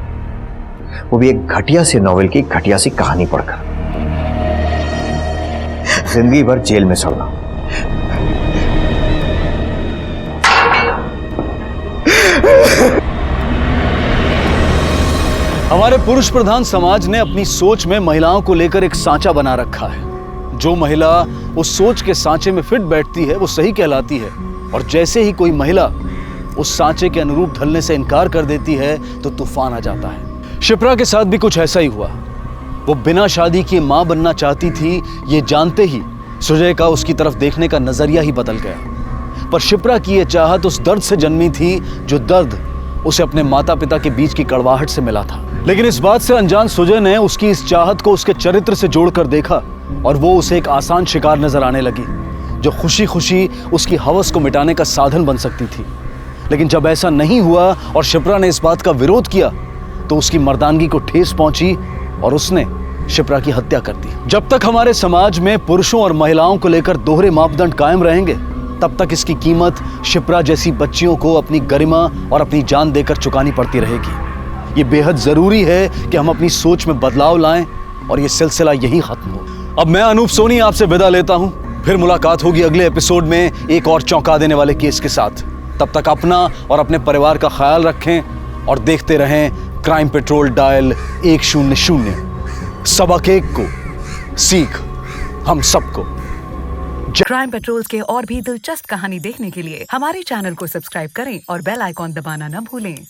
वो भी एक घटिया सी नॉवेल की घटिया सी कहानी पढ़कर। जिंदगी भर जेल में सड़ना। हमारे पुरुष प्रधान समाज ने अपनी सोच में महिलाओं को लेकर एक सांचा बना रखा है। जो महिला उस सोच के सांचे में फिट बैठती है वो सही कहलाती है, और जैसे ही कोई महिला उस सांचे के अनुरूप ढलने से इनकार कर देती है तो तूफान आ जाता है। शिप्रा के साथ भी कुछ ऐसा ही हुआ। वो बिना शादी किए मां बनना चाहती थी, ये जानते ही सुजय का उसकी तरफ देखने का नजरिया ही बदल गया। पर शिप्रा की ये चाहत उस दर्द से जन्मी थी जो दर्द उसे अपने माता पिता के बीच की कड़वाहट से मिला था। लेकिन इस बात से अनजान सुजय ने उसकी इस चाहत को उसके चरित्र से जोड़कर देखा और वो उसे एक आसान शिकार नजर आने लगी जो खुशी खुशी उसकी हवस को मिटाने का साधन बन सकती थी। लेकिन जब ऐसा नहीं हुआ और शिप्रा ने इस बात का विरोध किया तो उसकी मर्दानगी को ठेस पहुंची और उसने शिप्रा की हत्या कर दी। जब तक हमारे समाज में पुरुषों और महिलाओं को लेकर दोहरे मापदंड कायम रहेंगे तब तक इसकी कीमत शिप्रा जैसी बच्चियों को अपनी गरिमा और अपनी जान देकर चुकानी पड़ती रहेगी। ये बेहद जरूरी है कि हम अपनी सोच में बदलाव लाएं और ये सिलसिला यही खत्म हो। अब मैं अनूप सोनी आपसे विदा लेता हूं, फिर मुलाकात होगी अगले एपिसोड में एक और चौंका देने वाले केस के साथ। तब तक अपना और अपने परिवार का ख्याल रखें और देखते रहें क्राइम पेट्रोल डायल 100, सबक एक को सीख हम सबको। क्राइम पेट्रोल के और भी दिलचस्प कहानी देखने के लिए हमारे चैनल को सब्सक्राइब करें और बेल आइकॉन दबाना न भूलें।